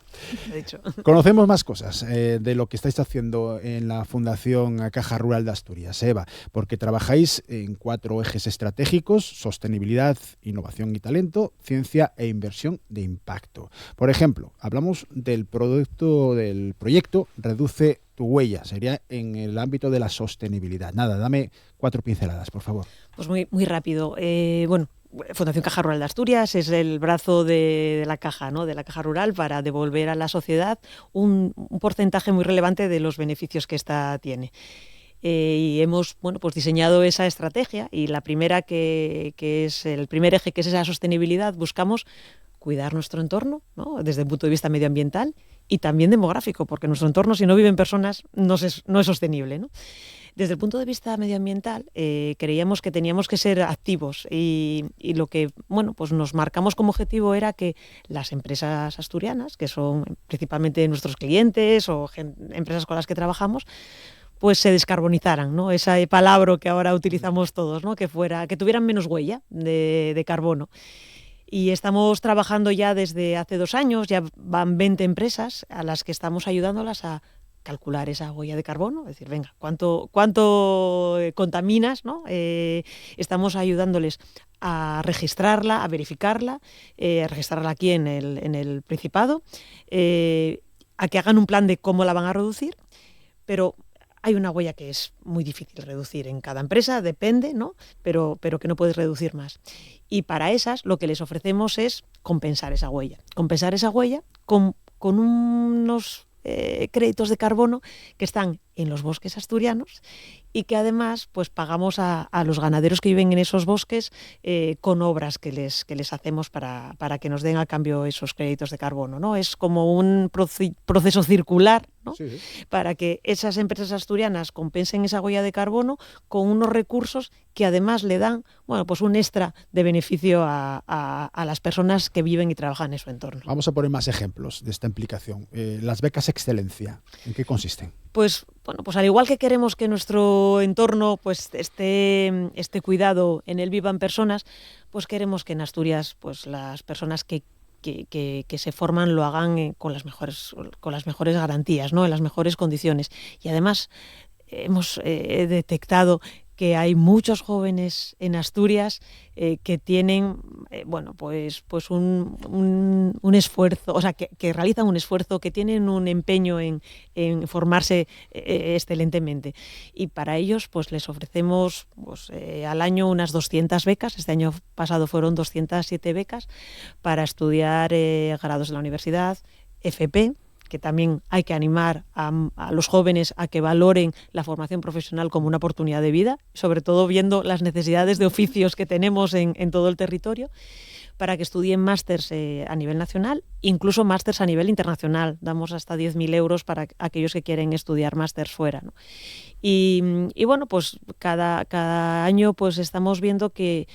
De hecho. Conocemos más cosas de lo que estáis haciendo en la Fundación Caja Rural de Asturias, Eva, porque trabajáis en 4 ejes estratégicos: sostenibilidad, innovación y talento, ciencia e inversión de impacto. Por ejemplo, hablamos del proyecto Reduce tu huella, sería en el ámbito de la sostenibilidad. Nada, dame 4 pinceladas, por favor. Pues muy rápido. Fundación Caja Rural de Asturias es el brazo de la Caja, ¿no? De la Caja Rural, para devolver a la sociedad un porcentaje muy relevante de los beneficios que ésta tiene. Y hemos diseñado esa estrategia, y la primera, que es el primer eje, que es esa sostenibilidad, buscamos cuidar nuestro entorno, ¿no? Desde el punto de vista medioambiental y también demográfico, porque nuestro entorno, si no viven personas, no es sostenible, ¿no? Desde el punto de vista medioambiental, creíamos que teníamos que ser activos, y lo que nos marcamos como objetivo era que las empresas asturianas, que son principalmente nuestros clientes o empresas con las que trabajamos, pues se descarbonizaran, ¿no? Esa palabra que ahora utilizamos todos, ¿no? Que tuvieran menos huella de carbono. Y estamos trabajando ya desde hace 2 años, ya van 20 empresas a las que estamos ayudándolas a calcular esa huella de carbono, es decir, venga, ¿cuánto contaminas, ¿no? Estamos ayudándoles a registrarla, a verificarla, a registrarla aquí en el Principado, a que hagan un plan de cómo la van a reducir, pero hay una huella que es muy difícil reducir en cada empresa, depende, ¿no? Pero que no puedes reducir más. Y para esas lo que les ofrecemos es compensar esa huella con unos créditos de carbono que están en los bosques asturianos, y que además pues pagamos a los ganaderos que viven en esos bosques con obras que les hacemos para que nos den a cambio esos créditos de carbono, ¿no? Es como un proceso circular, ¿no? Sí. Para que esas empresas asturianas compensen esa huella de carbono con unos recursos que además le dan, bueno, pues un extra de beneficio a las personas que viven y trabajan en su entorno. Vamos a poner más ejemplos de esta implicación. Las becas excelencia, ¿en qué consisten? Pues bueno, pues al igual que queremos que nuestro entorno pues esté cuidado, en él vivan personas, pues queremos que en Asturias pues las personas que se forman lo hagan con las mejores garantías, ¿no? En las mejores condiciones. Y además hemos detectado que hay muchos jóvenes en Asturias que tienen pues un esfuerzo, o sea, que realizan un esfuerzo, que tienen un empeño en formarse excelentemente. Y para ellos pues les ofrecemos al año unas 200 becas. Este año pasado fueron 207 becas para estudiar grados de la universidad, FP, que también hay que animar a los jóvenes a que valoren la formación profesional como una oportunidad de vida, sobre todo viendo las necesidades de oficios que tenemos en todo el territorio, para que estudien másters a nivel nacional, incluso másters a nivel internacional. Damos hasta 10.000 euros para aquellos que quieren estudiar másters fuera, ¿no? Y bueno, pues cada año pues estamos viendo que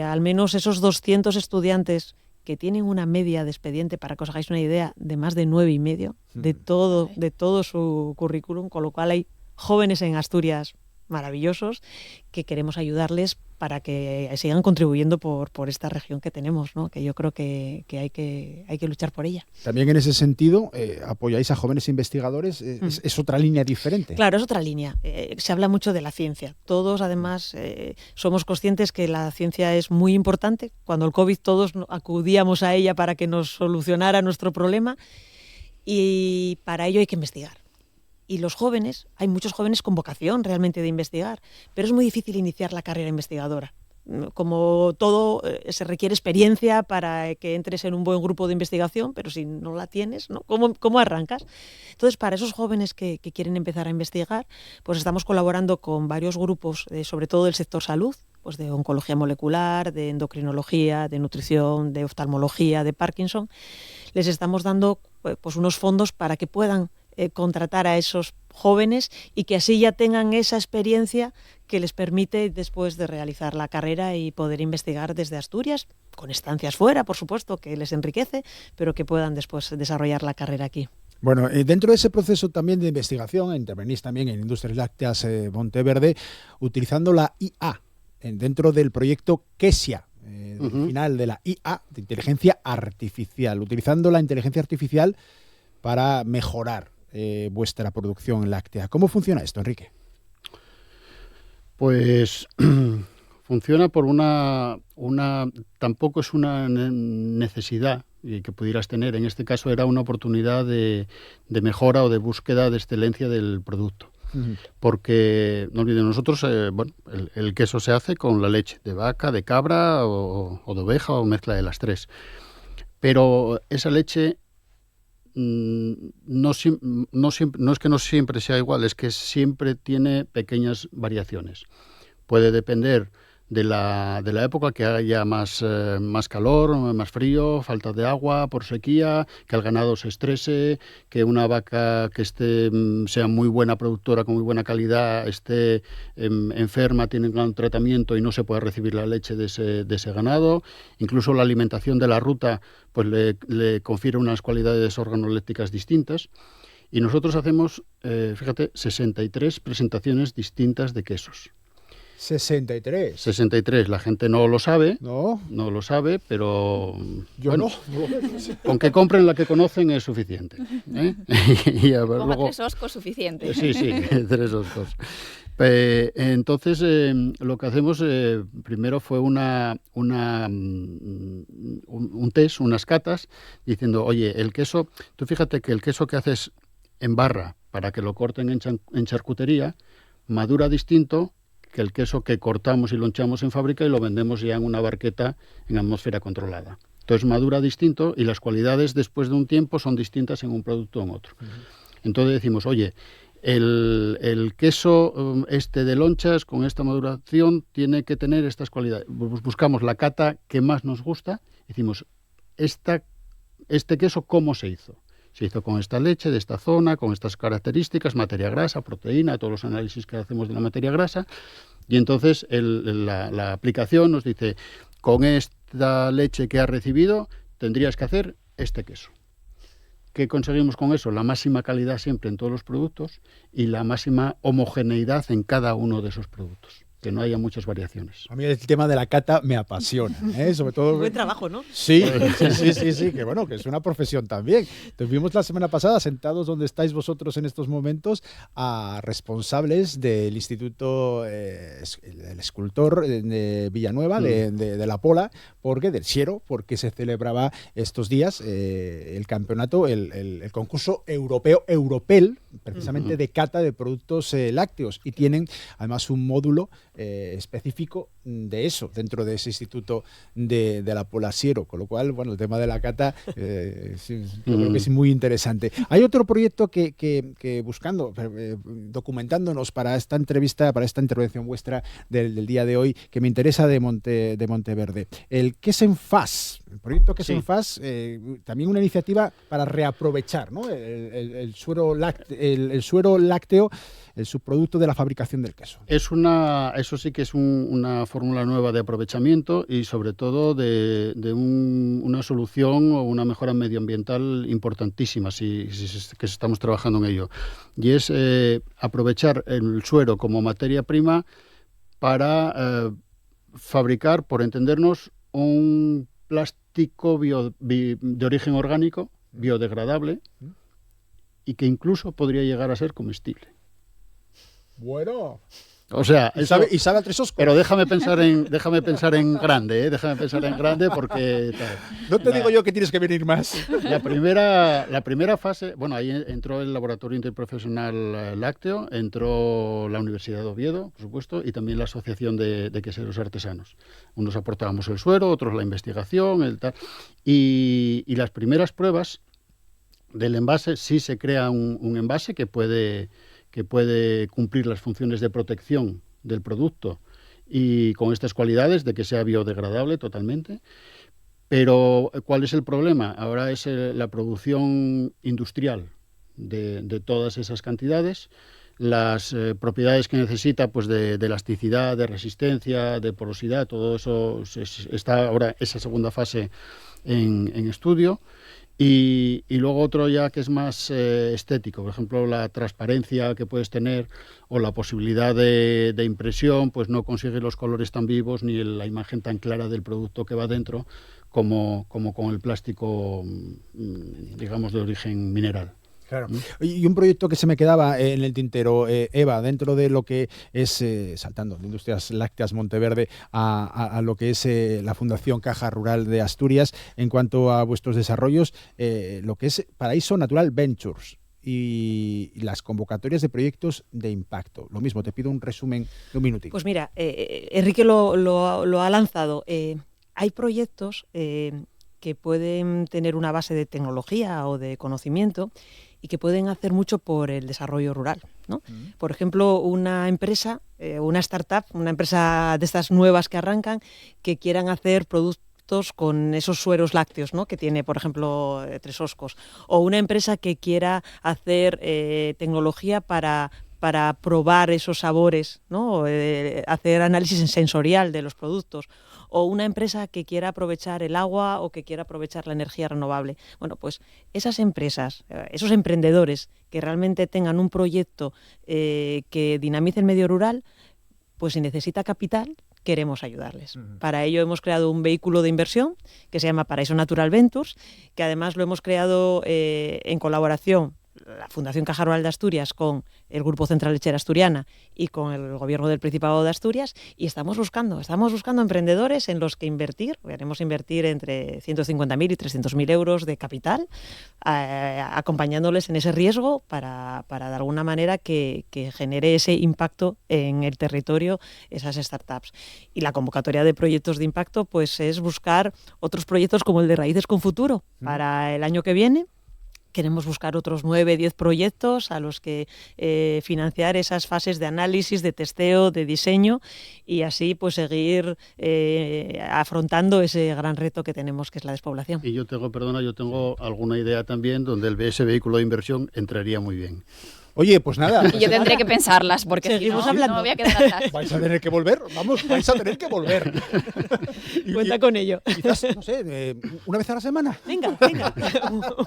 al menos esos 200 estudiantes que tienen una media de expediente, para que os hagáis una idea, de más de 9,5 de todo su currículum, con lo cual hay jóvenes en Asturias maravillosos que queremos ayudarles para que sigan contribuyendo por esta región que tenemos, ¿no? Que yo creo que hay que luchar por ella. También en ese sentido, apoyáis a jóvenes investigadores, es otra línea diferente. Claro, es otra línea. Se habla mucho de la ciencia. Todos, además, somos conscientes que la ciencia es muy importante. Cuando el COVID todos acudíamos a ella para que nos solucionara nuestro problema, y para ello hay que investigar. Y los jóvenes, hay muchos jóvenes con vocación realmente de investigar, pero es muy difícil iniciar la carrera investigadora. Como todo, se requiere experiencia para que entres en un buen grupo de investigación, pero si no la tienes, ¿no? ¿Cómo arrancas? Entonces, para esos jóvenes que quieren empezar a investigar, pues estamos colaborando con varios grupos, sobre todo del sector salud, pues de oncología molecular, de endocrinología, de nutrición, de oftalmología, de Parkinson. Les estamos dando pues unos fondos para que puedan contratar a esos jóvenes y que así ya tengan esa experiencia que les permite después de realizar la carrera y poder investigar desde Asturias, con estancias fuera, por supuesto, que les enriquece, pero que puedan después desarrollar la carrera aquí. Bueno, dentro de ese proceso también de investigación, intervenís también en Industrias Lácteas Monteverde, utilizando la IA, dentro del proyecto QESIA, final de la IA, de inteligencia artificial, utilizando la inteligencia artificial para mejorar vuestra producción láctea. ¿Cómo funciona esto, Enrique? Pues funciona por tampoco es una necesidad que pudieras tener. En este caso era una oportunidad de mejora o de búsqueda de excelencia del producto. Porque, no olviden, nosotros, el queso se hace con la leche de vaca, de cabra o de oveja o mezcla de las tres. Pero esa leche no es que no siempre sea igual, es que siempre tiene pequeñas variaciones. Puede depender de la época, que haya más calor, más frío, falta de agua por sequía, que el ganado se estrese, que una vaca que sea muy buena productora, con muy buena calidad, esté enferma, tiene un tratamiento y no se puede recibir la leche de ese ganado. Incluso la alimentación de la ruta pues le confiere unas cualidades organolépticas distintas. Y nosotros hacemos, 63 presentaciones distintas de quesos. 63. 63, la gente no lo sabe, ¿No? No lo sabe, pero yo bueno, no. Con que compren la que conocen es suficiente. Y luego 3 oscos suficiente. Sí, 3 oscos. Entonces, lo que hacemos primero fue un test, unas catas, diciendo, oye, el queso, tú fíjate que el queso que haces en barra para que lo corten en charcutería, madura distinto que el queso que cortamos y lonchamos en fábrica y lo vendemos ya en una barqueta en atmósfera controlada. Entonces madura distinto y las cualidades después de un tiempo son distintas en un producto o en otro. Entonces decimos, oye, el queso de lonchas con esta maduración tiene que tener estas cualidades. Buscamos la cata que más nos gusta y decimos, este queso ¿cómo se hizo? Se hizo con esta leche, de esta zona, con estas características, materia grasa, proteína, todos los análisis que hacemos de la materia grasa. Y entonces la aplicación nos dice, con esta leche que has recibido, tendrías que hacer este queso. ¿Qué conseguimos con eso? La máxima calidad siempre en todos los productos y la máxima homogeneidad en cada uno de esos productos, que no haya muchas variaciones. A mí el tema de la cata me apasiona, sobre todo. Buen trabajo, ¿no? Sí, que bueno, que es una profesión también. Tuvimos la semana pasada sentados donde estáis vosotros en estos momentos a responsables del Instituto el Escultor de Villanueva, de La Pola, del Siero, porque se celebraba estos días el campeonato, el concurso europeo Europel, precisamente de cata de productos lácteos, y tienen además un módulo específico de eso dentro de ese instituto de La Pola Siero, con lo cual, bueno, el tema de la cata yo creo que es muy interesante. Hay otro proyecto que buscando, documentándonos para esta entrevista, para esta intervención vuestra del día de hoy, que me interesa de Monteverde, el Quesenfas. El proyecto Quesenfas, también una iniciativa para reaprovechar, ¿no? el suero lácteo, el subproducto de la fabricación del queso. Eso sí que es una fórmula nueva de aprovechamiento y sobre todo de una solución o una mejora medioambiental importantísima que estamos trabajando en ello. Y es aprovechar el suero como materia prima para fabricar, por entendernos, un plástico de origen orgánico, biodegradable, y que incluso podría llegar a ser comestible. Bueno. O sea, y sabe a tres oscos. Pero déjame pensar en grande, déjame pensar en grande porque... No te digo yo que tienes que venir más. La primera fase, bueno, ahí entró el Laboratorio Interprofesional Lácteo, entró la Universidad de Oviedo, por supuesto, y también la Asociación de Queseros Artesanos. Unos aportábamos el suero, otros la investigación, y las primeras pruebas del envase, sí se crea un envase que puede cumplir las funciones de protección del producto y con estas cualidades de que sea biodegradable totalmente. Pero ¿cuál es el problema? Ahora es la producción industrial de todas esas cantidades, las propiedades que necesita, pues de elasticidad, de resistencia, de porosidad, todo eso está ahora esa segunda fase en estudio. Y luego otro ya que es más estético, por ejemplo, la transparencia que puedes tener o la posibilidad de impresión, pues no consigue los colores tan vivos ni la imagen tan clara del producto que va dentro como con el plástico, digamos, de origen mineral. Claro. Y un proyecto que se me quedaba en el tintero, Eva, dentro de lo que es, saltando de Industrias Lácteas Monteverde a lo que es la Fundación Caja Rural de Asturias, en cuanto a vuestros desarrollos, lo que es Paraíso Natural Ventures y las convocatorias de proyectos de impacto. Lo mismo, te pido un resumen de un minutito. Pues mira, Enrique lo ha lanzado. Hay proyectos que pueden tener una base de tecnología o de conocimiento y que pueden hacer mucho por el desarrollo rural, ¿no? Por ejemplo, una empresa, una startup, una empresa de estas nuevas que arrancan, que quieran hacer productos con esos sueros lácteos, ¿no? Que tiene, por ejemplo, Tres Oscos, o una empresa que quiera hacer tecnología para probar esos sabores, ¿no? Hacer análisis sensorial de los productos, o una empresa que quiera aprovechar el agua o que quiera aprovechar la energía renovable. Bueno, pues esas empresas, esos emprendedores que realmente tengan un proyecto que dinamice el medio rural, pues si necesita capital, queremos ayudarles. Para ello hemos creado un vehículo de inversión que se llama Paraíso Natural Ventures, que además lo hemos creado en colaboración la Fundación Caja Rural de Asturias con el Grupo Central Lechera Asturiana y con el Gobierno del Principado de Asturias, y estamos buscando emprendedores en los que invertir. Queremos invertir entre 150.000 y 300.000 euros de capital, acompañándoles en ese riesgo para de alguna manera que genere ese impacto en el territorio esas startups. Y la convocatoria de proyectos de impacto pues es buscar otros proyectos como el de Raíces con Futuro para el año que viene, queremos buscar otros 9, 10 proyectos a los que financiar esas fases de análisis, de testeo, de diseño y así pues seguir afrontando ese gran reto que tenemos, que es la despoblación. Y yo tengo alguna idea también donde ese vehículo de inversión entraría muy bien. Oye, pues nada. Y yo tendré que pensarlas porque seguimos si no, hablando. no me voy a quedar atrás. Vais a tener que volver, vais a tener que volver. Cuenta con ello. Quizás, no sé, una vez a la semana. Venga,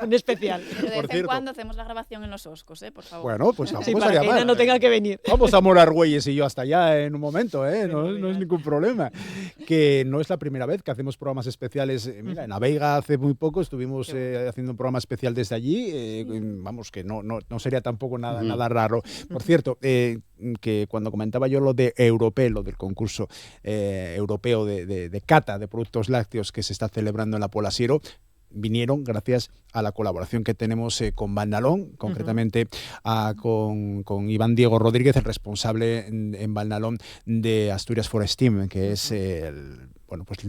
un especial. Pero de Por vez en cierto. cuando hacemos la grabación en los Oscos, por favor. Bueno, pues Sí, tampoco para estaría que mal. Ena no tenga que venir. Vamos a morar Güeyes y yo hasta allá en un momento, ¿eh? No es ningún problema. Que no es la primera vez que hacemos programas especiales. Mira, en Aveiga hace muy poco estuvimos haciendo un programa especial desde allí. Vamos, que no sería tampoco nada raro. Por cierto, que cuando comentaba yo lo de Europeo, lo del concurso europeo de cata de productos lácteos que se está celebrando en la Pola Siero, vinieron gracias a la colaboración que tenemos con Valnalón, concretamente con Iván Diego Rodríguez, el responsable en Valnalón de Asturias Forest Team, que es el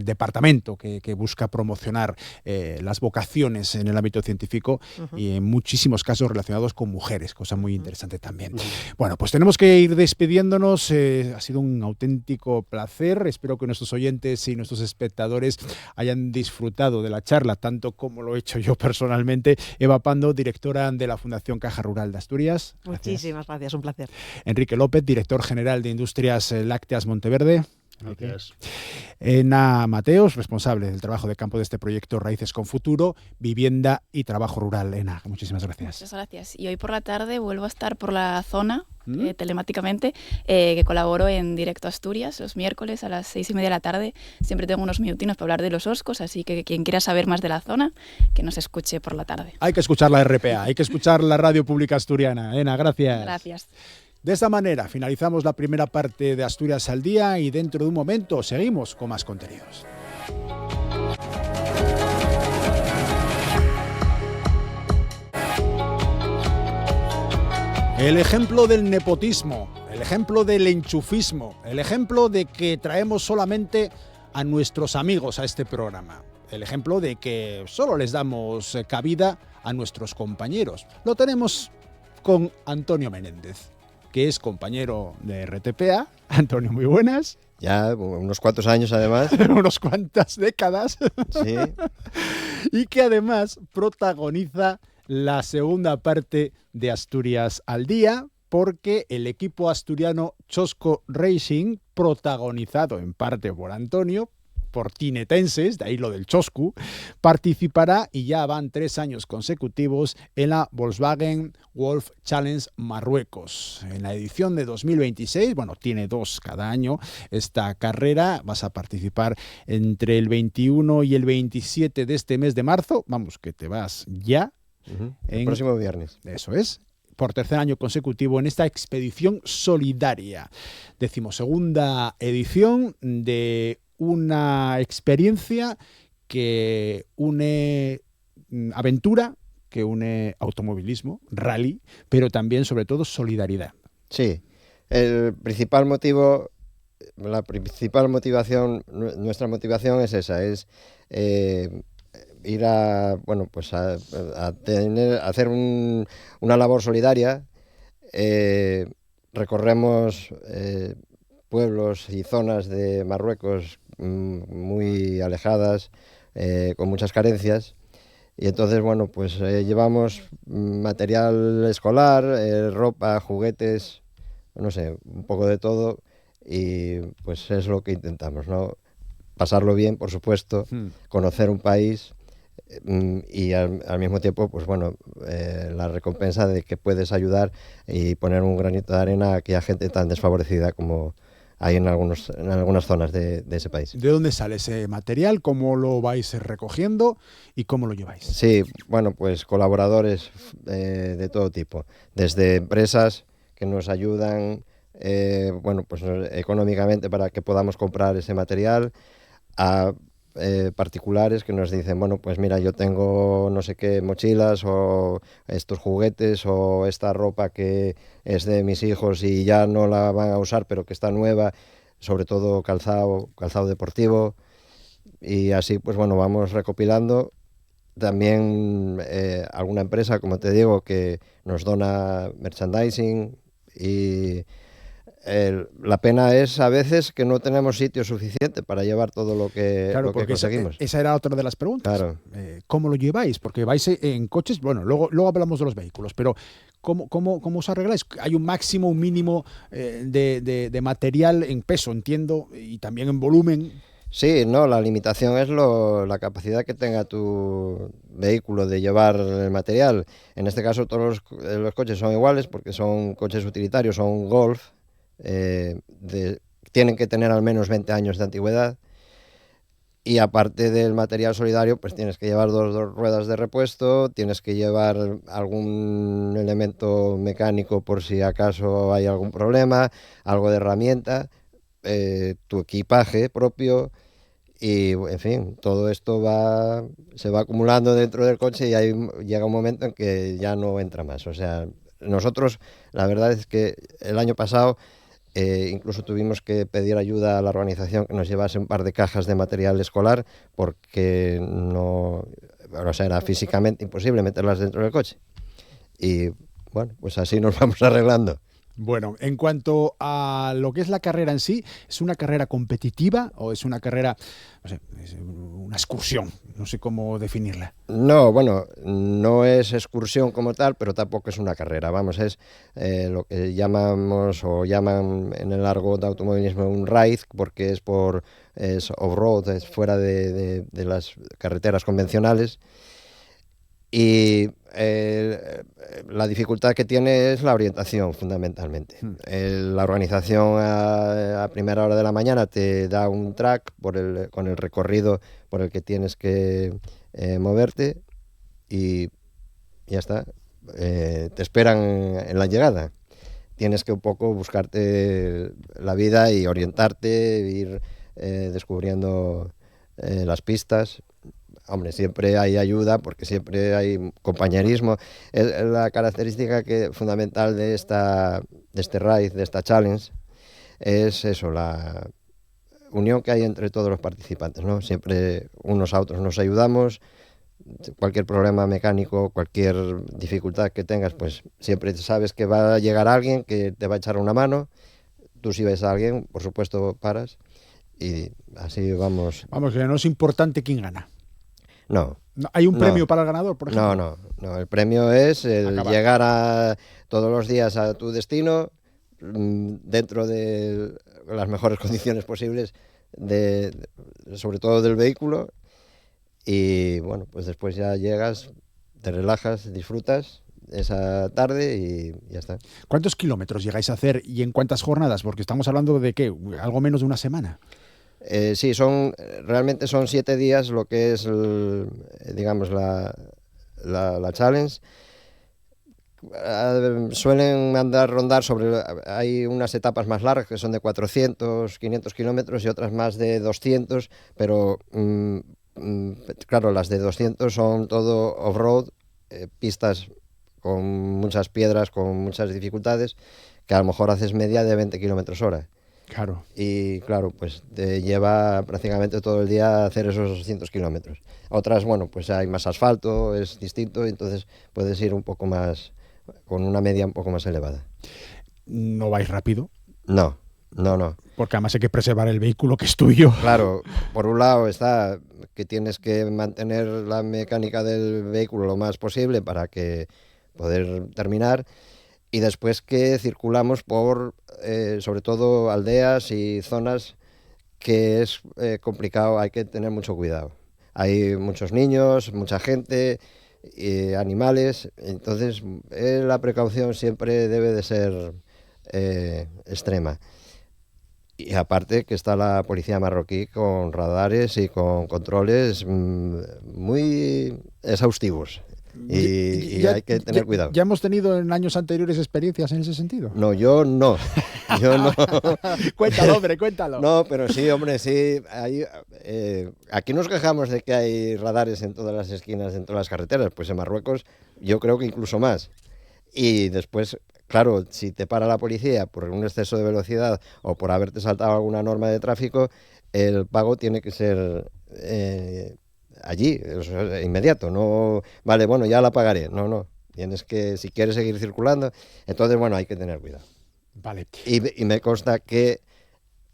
departamento que busca promocionar las vocaciones en el ámbito científico y en muchísimos casos relacionados con mujeres, cosa muy interesante también. Bueno, pues tenemos que ir despidiéndonos. Ha sido un auténtico placer. Espero que nuestros oyentes y nuestros espectadores hayan disfrutado de la charla, tanto como lo he hecho yo personalmente. Eva Pando, directora de la Fundación Caja Rural de Asturias. Muchísimas gracias, un placer. Enrique López, director general de Industrias Lácteas Monteverde. Gracias. Ena Mateos, responsable del trabajo de campo de este proyecto Raíces con Futuro, Vivienda y Trabajo Rural. Ena, muchísimas gracias. Muchas gracias. Y hoy por la tarde vuelvo a estar por la zona, telemáticamente, que colaboro en Directo Asturias, los miércoles a las 6:30 de la tarde. Siempre tengo unos minutinos para hablar de los Oscos, así que quien quiera saber más de la zona, que nos escuche por la tarde. Hay que escuchar la RPA, hay que escuchar la Radio Pública Asturiana. Ena, gracias. Gracias. De esta manera finalizamos la primera parte de Asturias al Día y dentro de un momento seguimos con más contenidos. El ejemplo del nepotismo, el ejemplo del enchufismo, el ejemplo de que traemos solamente a nuestros amigos a este programa, el ejemplo de que solo les damos cabida a nuestros compañeros. Lo tenemos con Antonio Menéndez, que es compañero de RTPA. Antonio, muy buenas. Ya unos cuantos años además. Unos cuantas décadas. Sí. Y que además protagoniza la segunda parte de Asturias al Día, porque el equipo asturiano Chosco Racing, protagonizado en parte por Antonio, por tinetenses, de ahí lo del Choscu, participará, y ya van 3 años consecutivos, en la Volkswagen Wolf Challenge Marruecos. En la edición de 2026, tiene 2 cada año esta carrera, vas a participar entre el 21 y el 27 de este mes de marzo, vamos, que te vas ya. El próximo viernes. Eso es. Por 3er año consecutivo en esta expedición solidaria. 12ª edición de una experiencia que une aventura, que une automovilismo, rally, pero también, sobre todo, solidaridad. Sí. La principal motivación, nuestra motivación es esa, es ir a hacer una labor solidaria. Recorremos pueblos y zonas de Marruecos muy alejadas, con muchas carencias, y entonces llevamos material escolar, ropa, juguetes, no sé, un poco de todo, y pues es lo que intentamos, ¿no? Pasarlo bien, por supuesto, conocer un país, y al mismo tiempo la recompensa de que puedes ayudar y poner un granito de arena a aquella gente tan desfavorecida como hay en algunas zonas de ese país. ¿De dónde sale ese material? ¿Cómo lo vais recogiendo y cómo lo lleváis? Sí, colaboradores de todo tipo, desde empresas que nos ayudan económicamente para que podamos comprar ese material, a particulares que nos dicen, mira, yo tengo no sé qué mochilas o estos juguetes o esta ropa que es de mis hijos y ya no la van a usar pero que está nueva, sobre todo calzado deportivo, y así vamos recopilando también alguna empresa, como te digo, que nos dona merchandising y la pena es a veces que no tenemos sitio suficiente para llevar todo lo que, Claro, lo que porque conseguimos. esa era otra de las preguntas. Claro. ¿Cómo lo lleváis? Porque vais en coches, bueno, luego hablamos de los vehículos, pero ¿cómo os arregláis? Hay un máximo, un mínimo de material en peso, entiendo, y también en volumen. Sí, no, la limitación es la capacidad que tenga tu vehículo de llevar el material. En este caso todos los coches son iguales porque son coches utilitarios, son Golf, tienen que tener al menos 20 años de antigüedad y aparte del material solidario pues tienes que llevar dos ruedas de repuesto, tienes que llevar algún elemento mecánico por si acaso hay algún problema, algo de herramienta, tu equipaje propio y en fin, todo esto se va acumulando dentro del coche y ahí llega un momento en que ya no entra más. O sea, nosotros la verdad es que el año pasado incluso tuvimos que pedir ayuda a la organización que nos llevase un par de cajas de material escolar porque no, o sea, era físicamente imposible meterlas dentro del coche. Y bueno, pues así nos vamos arreglando. Bueno, en cuanto a lo que es la carrera en sí, ¿es una carrera competitiva o es una carrera, no sé, es una excursión? No sé cómo definirla. No, bueno, no es excursión como tal, pero tampoco es una carrera. Vamos, es lo que llamamos o llaman en el argot de automovilismo un ride, porque es off-road, es fuera de las carreteras convencionales. Y la dificultad que tiene es la orientación, fundamentalmente. La organización a primera hora de la mañana te da un track con el recorrido por el que tienes que moverte y ya está. Te esperan en la llegada. Tienes que un poco buscarte la vida y orientarte, ir descubriendo las pistas. Hombre, siempre hay ayuda porque siempre hay compañerismo. Es la característica fundamental de este ride, de esta challenge, es eso, la unión que hay entre todos los participantes, ¿no? Siempre unos a otros nos ayudamos. Cualquier problema mecánico, cualquier dificultad que tengas, pues siempre sabes que va a llegar alguien que te va a echar una mano. Tú si ves a alguien, por supuesto, paras y así vamos. Vamos, que no es importante quién gana. No. ¿Hay un premio para el ganador, por ejemplo? No. El premio es llegar todos los días a tu destino dentro de las mejores condiciones posibles, sobre todo del vehículo. Y bueno, pues después ya llegas, te relajas, disfrutas esa tarde y ya está. ¿Cuántos kilómetros llegáis a hacer y en cuántas jornadas? Porque estamos hablando de ¿qué? Algo menos de una semana. Sí, realmente son 7 días lo que es, digamos, la challenge. Suelen rondar hay unas etapas más largas que son de 400, 500 kilómetros y otras más de 200, pero claro, las de 200 son todo off-road, pistas con muchas piedras, con muchas dificultades, que a lo mejor haces media de 20 kilómetros hora. Claro. Y claro, pues te lleva prácticamente todo el día a hacer esos 200 kilómetros. Otras, bueno, pues hay más asfalto, es distinto, entonces puedes ir un poco más, con una media un poco más elevada. ¿No vais rápido? No. Porque además hay que preservar el vehículo que es tuyo. Claro, por un lado está que tienes que mantener la mecánica del vehículo lo más posible para que poder terminar. Y después que circulamos por, sobre todo, aldeas y zonas que es complicado, hay que tener mucho cuidado. Hay muchos niños, mucha gente, animales, entonces la precaución siempre debe de ser extrema. Y aparte que está la policía marroquí con radares y con controles muy exhaustivos. Y hay que tener cuidado. ¿Ya hemos tenido en años anteriores experiencias en ese sentido? No, yo no. Cuéntalo, hombre, cuéntalo. No, pero sí, hombre, sí. Aquí nos quejamos de que hay radares en todas las esquinas, en todas las carreteras. Pues en Marruecos yo creo que incluso más. Y después, claro, si te para la policía por un exceso de velocidad o por haberte saltado alguna norma de tráfico, el pago tiene que ser allí, o sea, inmediato, no, vale, bueno, ya la pagaré, no, tienes que, si quieres seguir circulando, entonces, bueno, hay que tener cuidado. Vale. Y me consta que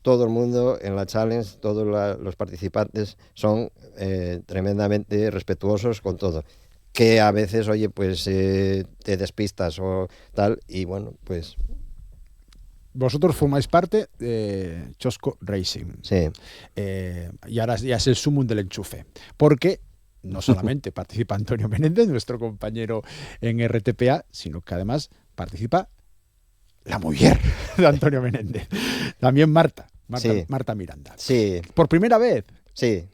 todo el mundo en la Challenge, todos los participantes son tremendamente respetuosos con todo. Que a veces, oye, pues te despistas o tal, y bueno, pues... Vosotros formáis parte de Chosco Racing. Sí. Y ahora ya es el sumum del enchufe. Porque no solamente participa Antonio Menéndez, nuestro compañero en RTPA, sino que además participa la mujer de Antonio Menéndez. También Marta Miranda. Sí. ¿Por primera vez? Sí.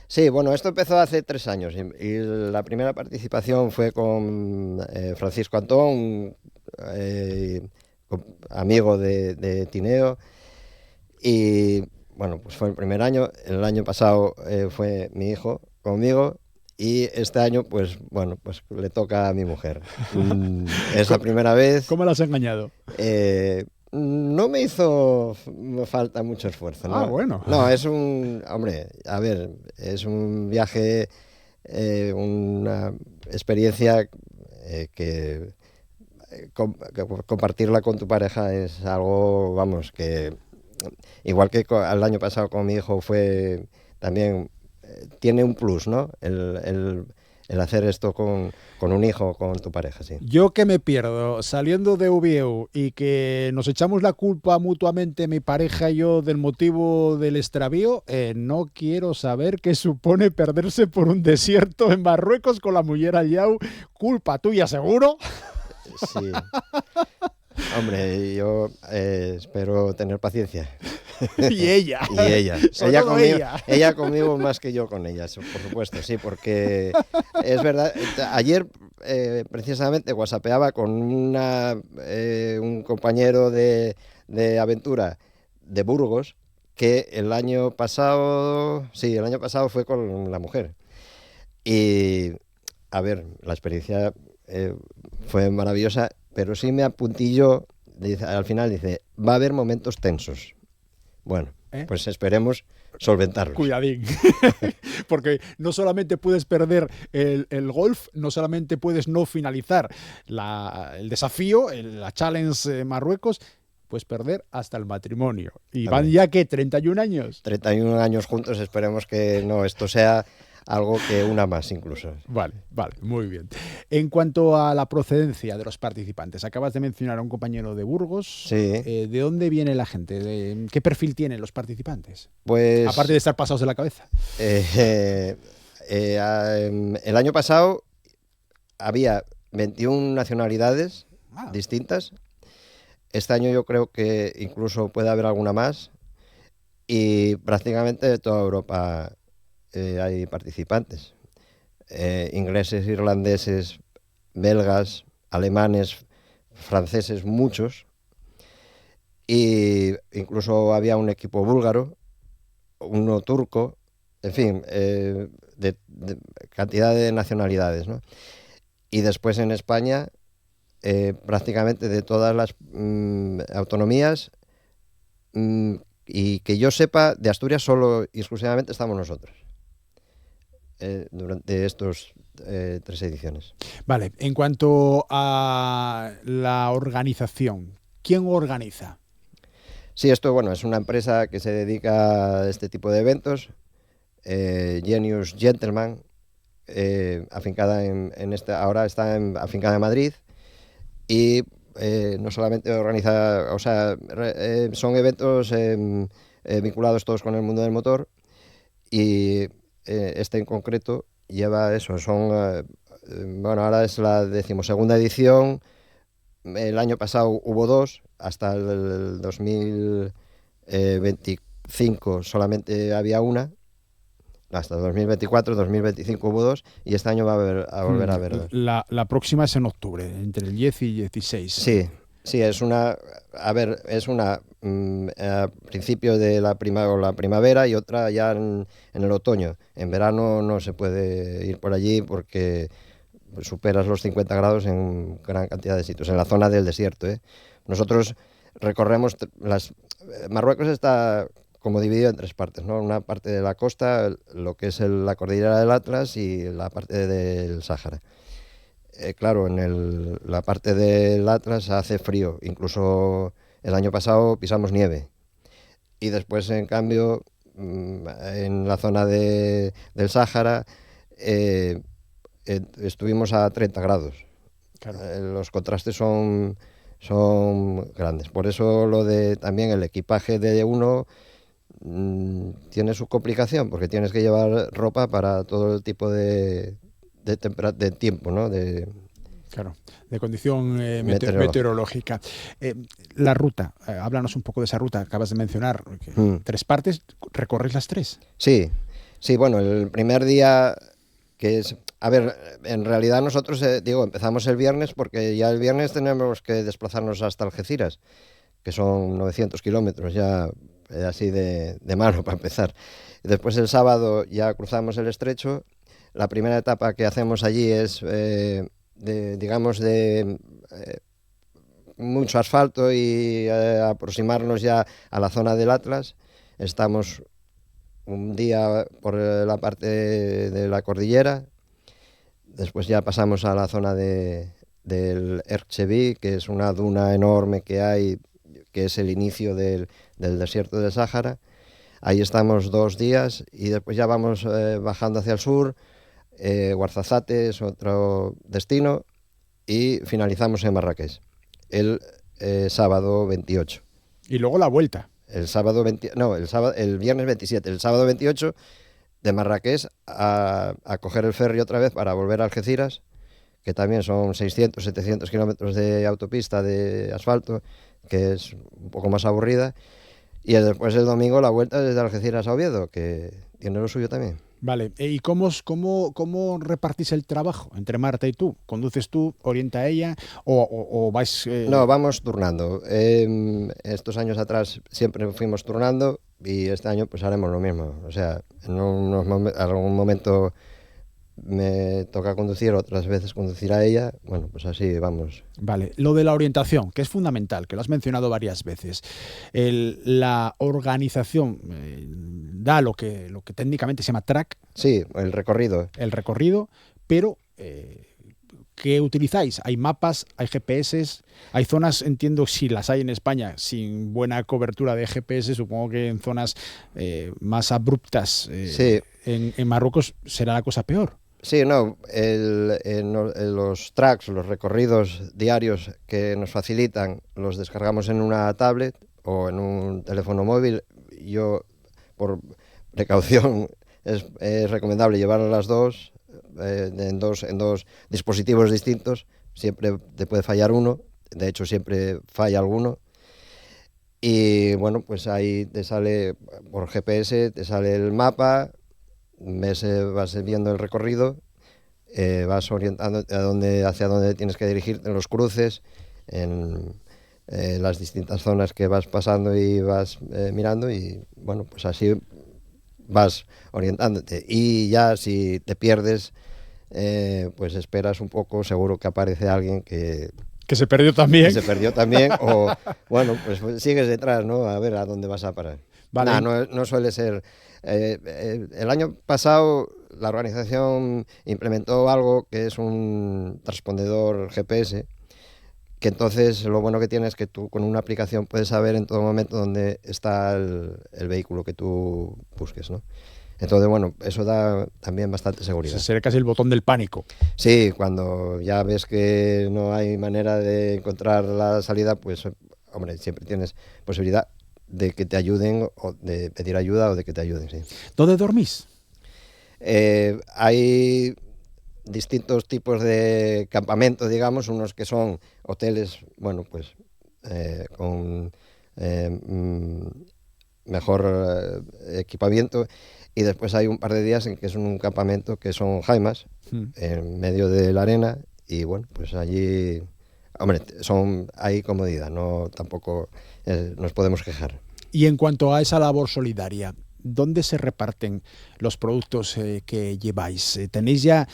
Sí, bueno, esto empezó hace 3 años y la primera participación fue con Francisco Antón, amigo de Tineo, y bueno, pues fue el primer año. El año pasado fue mi hijo conmigo y este año, pues bueno, pues le toca a mi mujer. Es la primera vez. ¿Cómo la has engañado? No me hizo falta mucho esfuerzo, ¿no? Ah, bueno. No, es hombre, a ver, es un viaje, una experiencia que compartirla con tu pareja es algo, vamos, que igual que el año pasado con mi hijo fue también, tiene un plus, ¿no? El hacer esto con un hijo, con tu pareja, sí. Yo que me pierdo saliendo de Ubieu y que nos echamos la culpa mutuamente, mi pareja y yo, del motivo del extravío, no quiero saber qué supone perderse por un desierto en Marruecos con la muller al llau. Culpa tuya, seguro. Sí. Hombre, yo espero tener paciencia. Y ella. Y ella. Ella conmigo más que yo con ella, por supuesto, sí, porque es verdad. Ayer precisamente whatsappeaba con un compañero de aventura de Burgos que el año pasado fue con la mujer. Y, a ver, la experiencia fue maravillosa, pero sí me apuntillo, al final dice, va a haber momentos tensos. Bueno, pues esperemos solventarlos. Cuidadín. Porque no solamente puedes perder el golf, no solamente puedes no finalizar el desafío, la Challenge Marruecos, puedes perder hasta el matrimonio. Y van ya, ¿qué? ¿31 años? 31 años juntos, esperemos que no, esto sea algo que una más incluso. Vale, muy bien. En cuanto a la procedencia de los participantes, acabas de mencionar a un compañero de Burgos. Sí. ¿De dónde viene la gente? ¿Qué perfil tienen los participantes? Pues, aparte de estar pasados de la cabeza. El año pasado había 21 nacionalidades distintas. Este año yo creo que incluso puede haber alguna más. Y prácticamente de toda Europa hay participantes, ingleses, irlandeses, belgas, alemanes, franceses, muchos, y incluso había un equipo búlgaro, uno turco, en fin, de cantidad de nacionalidades, ¿no? Y después en España, prácticamente de todas las autonomías, y que yo sepa, de Asturias solo y exclusivamente estamos nosotros. Durante estos 3 ediciones. Vale, en cuanto a la organización, ¿quién organiza? Sí, esto bueno, es una empresa que se dedica a este tipo de eventos, Genius Gentleman, afincada ahora está afincada en Madrid, y no solamente organiza, o sea, son eventos vinculados todos con el mundo del motor, y este en concreto lleva eso, bueno, ahora es la 12ª edición, el año pasado hubo 2, hasta el 2025 solamente había una, hasta 2024, 2025 hubo 2, y este año va a volver a haber 2. La próxima es en octubre, entre el 10 y 16. Sí, es una a principio de la primavera y otra ya en el otoño. En verano no se puede ir por allí porque superas los 50 grados en gran cantidad de sitios, en la zona del desierto. Nosotros recorremos Marruecos está como dividido en tres partes, ¿no? Una parte de la costa, lo que es la cordillera del Atlas, y la parte del Sáhara. Claro, en la parte del Atlas hace frío, incluso el año pasado pisamos nieve. Y después, en cambio, en la zona del Sáhara estuvimos a 30 grados. Claro. Los contrastes son grandes. Por eso también el equipaje de uno tiene su complicación, porque tienes que llevar ropa para todo el tipo de tiempo, ¿no? Claro, de condición meteorológica. La ruta, háblanos un poco de esa ruta, acabas de mencionar, 3 partes, ¿recorréis las 3? Sí, bueno, el primer día, que es... A ver, en realidad nosotros, empezamos el viernes, porque ya el viernes tenemos que desplazarnos hasta Algeciras, que son 900 kilómetros ya, así de mano para empezar. Y después el sábado ya cruzamos el estrecho. La primera etapa que hacemos allí es, mucho asfalto y aproximarnos ya a la zona del Atlas. Estamos un día por la parte de la cordillera. Después ya pasamos a la zona del Erchevi, que es una duna enorme que hay, que es el inicio del desierto del Sáhara. Ahí estamos 2 días y después ya vamos bajando hacia el sur. Ouarzazate es otro destino y finalizamos en Marrakech el sábado 28. Y luego la vuelta. El viernes 27, el sábado 28 de Marrakech a coger el ferry otra vez para volver a Algeciras, que también son 600, 700 kilómetros de autopista de asfalto, que es un poco más aburrida. Y después el domingo la vuelta desde Algeciras a Oviedo, que tiene lo suyo también. Vale, ¿y cómo repartís el trabajo entre Marta y tú? ¿Conduces tú, orienta ella o vais...? No, vamos turnando. Estos años atrás siempre fuimos turnando y este año pues haremos lo mismo. O sea, en algún momento me toca conducir, otras veces conducir a ella. Bueno, pues así vamos. Vale, lo de la orientación, que es fundamental, que lo has mencionado varias veces. La organización da lo que técnicamente se llama track. Sí, el recorrido. El recorrido, pero ¿qué utilizáis? ¿Hay mapas? ¿Hay GPS? ¿Hay zonas, entiendo, si las hay en España, sin buena cobertura de GPS? Supongo que en zonas más abruptas sí. En Marruecos será la cosa peor. Sí, no, los tracks, los recorridos diarios que nos facilitan, los descargamos en una tablet o en un teléfono móvil. Yo, por precaución, es recomendable llevar las dos, en dos dispositivos distintos. Siempre te puede fallar uno, de hecho siempre falla alguno. Y bueno, pues ahí te sale, por GPS, te sale el mapa. Vas viendo el recorrido, vas orientando hacia dónde tienes que dirigirte en los cruces, en las distintas zonas que vas pasando y vas mirando, y bueno, pues así vas orientándote. Y ya si te pierdes, pues esperas un poco, seguro que aparece alguien que se perdió también. Que se perdió también, o bueno, pues sigues detrás, ¿no? A ver a dónde vas a parar. Vale. No suele ser... el año pasado la organización implementó algo que es un transpondedor GPS, que entonces lo bueno que tiene es que tú con una aplicación puedes saber en todo momento dónde está el vehículo que tú busques, ¿no? Entonces, bueno, eso da también bastante seguridad. Sería casi el botón del pánico. Sí, cuando ya ves que no hay manera de encontrar la salida, pues, hombre, siempre tienes posibilidad de que te ayuden, o de pedir ayuda, o de que te ayuden, sí. ¿Dónde dormís? Hay distintos tipos de campamentos, digamos, unos que son hoteles, bueno, pues con mejor equipamiento, y después hay un par de días en que es un campamento que son jaimas, en medio de la arena, y bueno, pues allí, hombre, hay comodidad, no tampoco nos podemos quejar. Y en cuanto a esa labor solidaria, ¿dónde se reparten los productos que lleváis? ¿Tenéis ya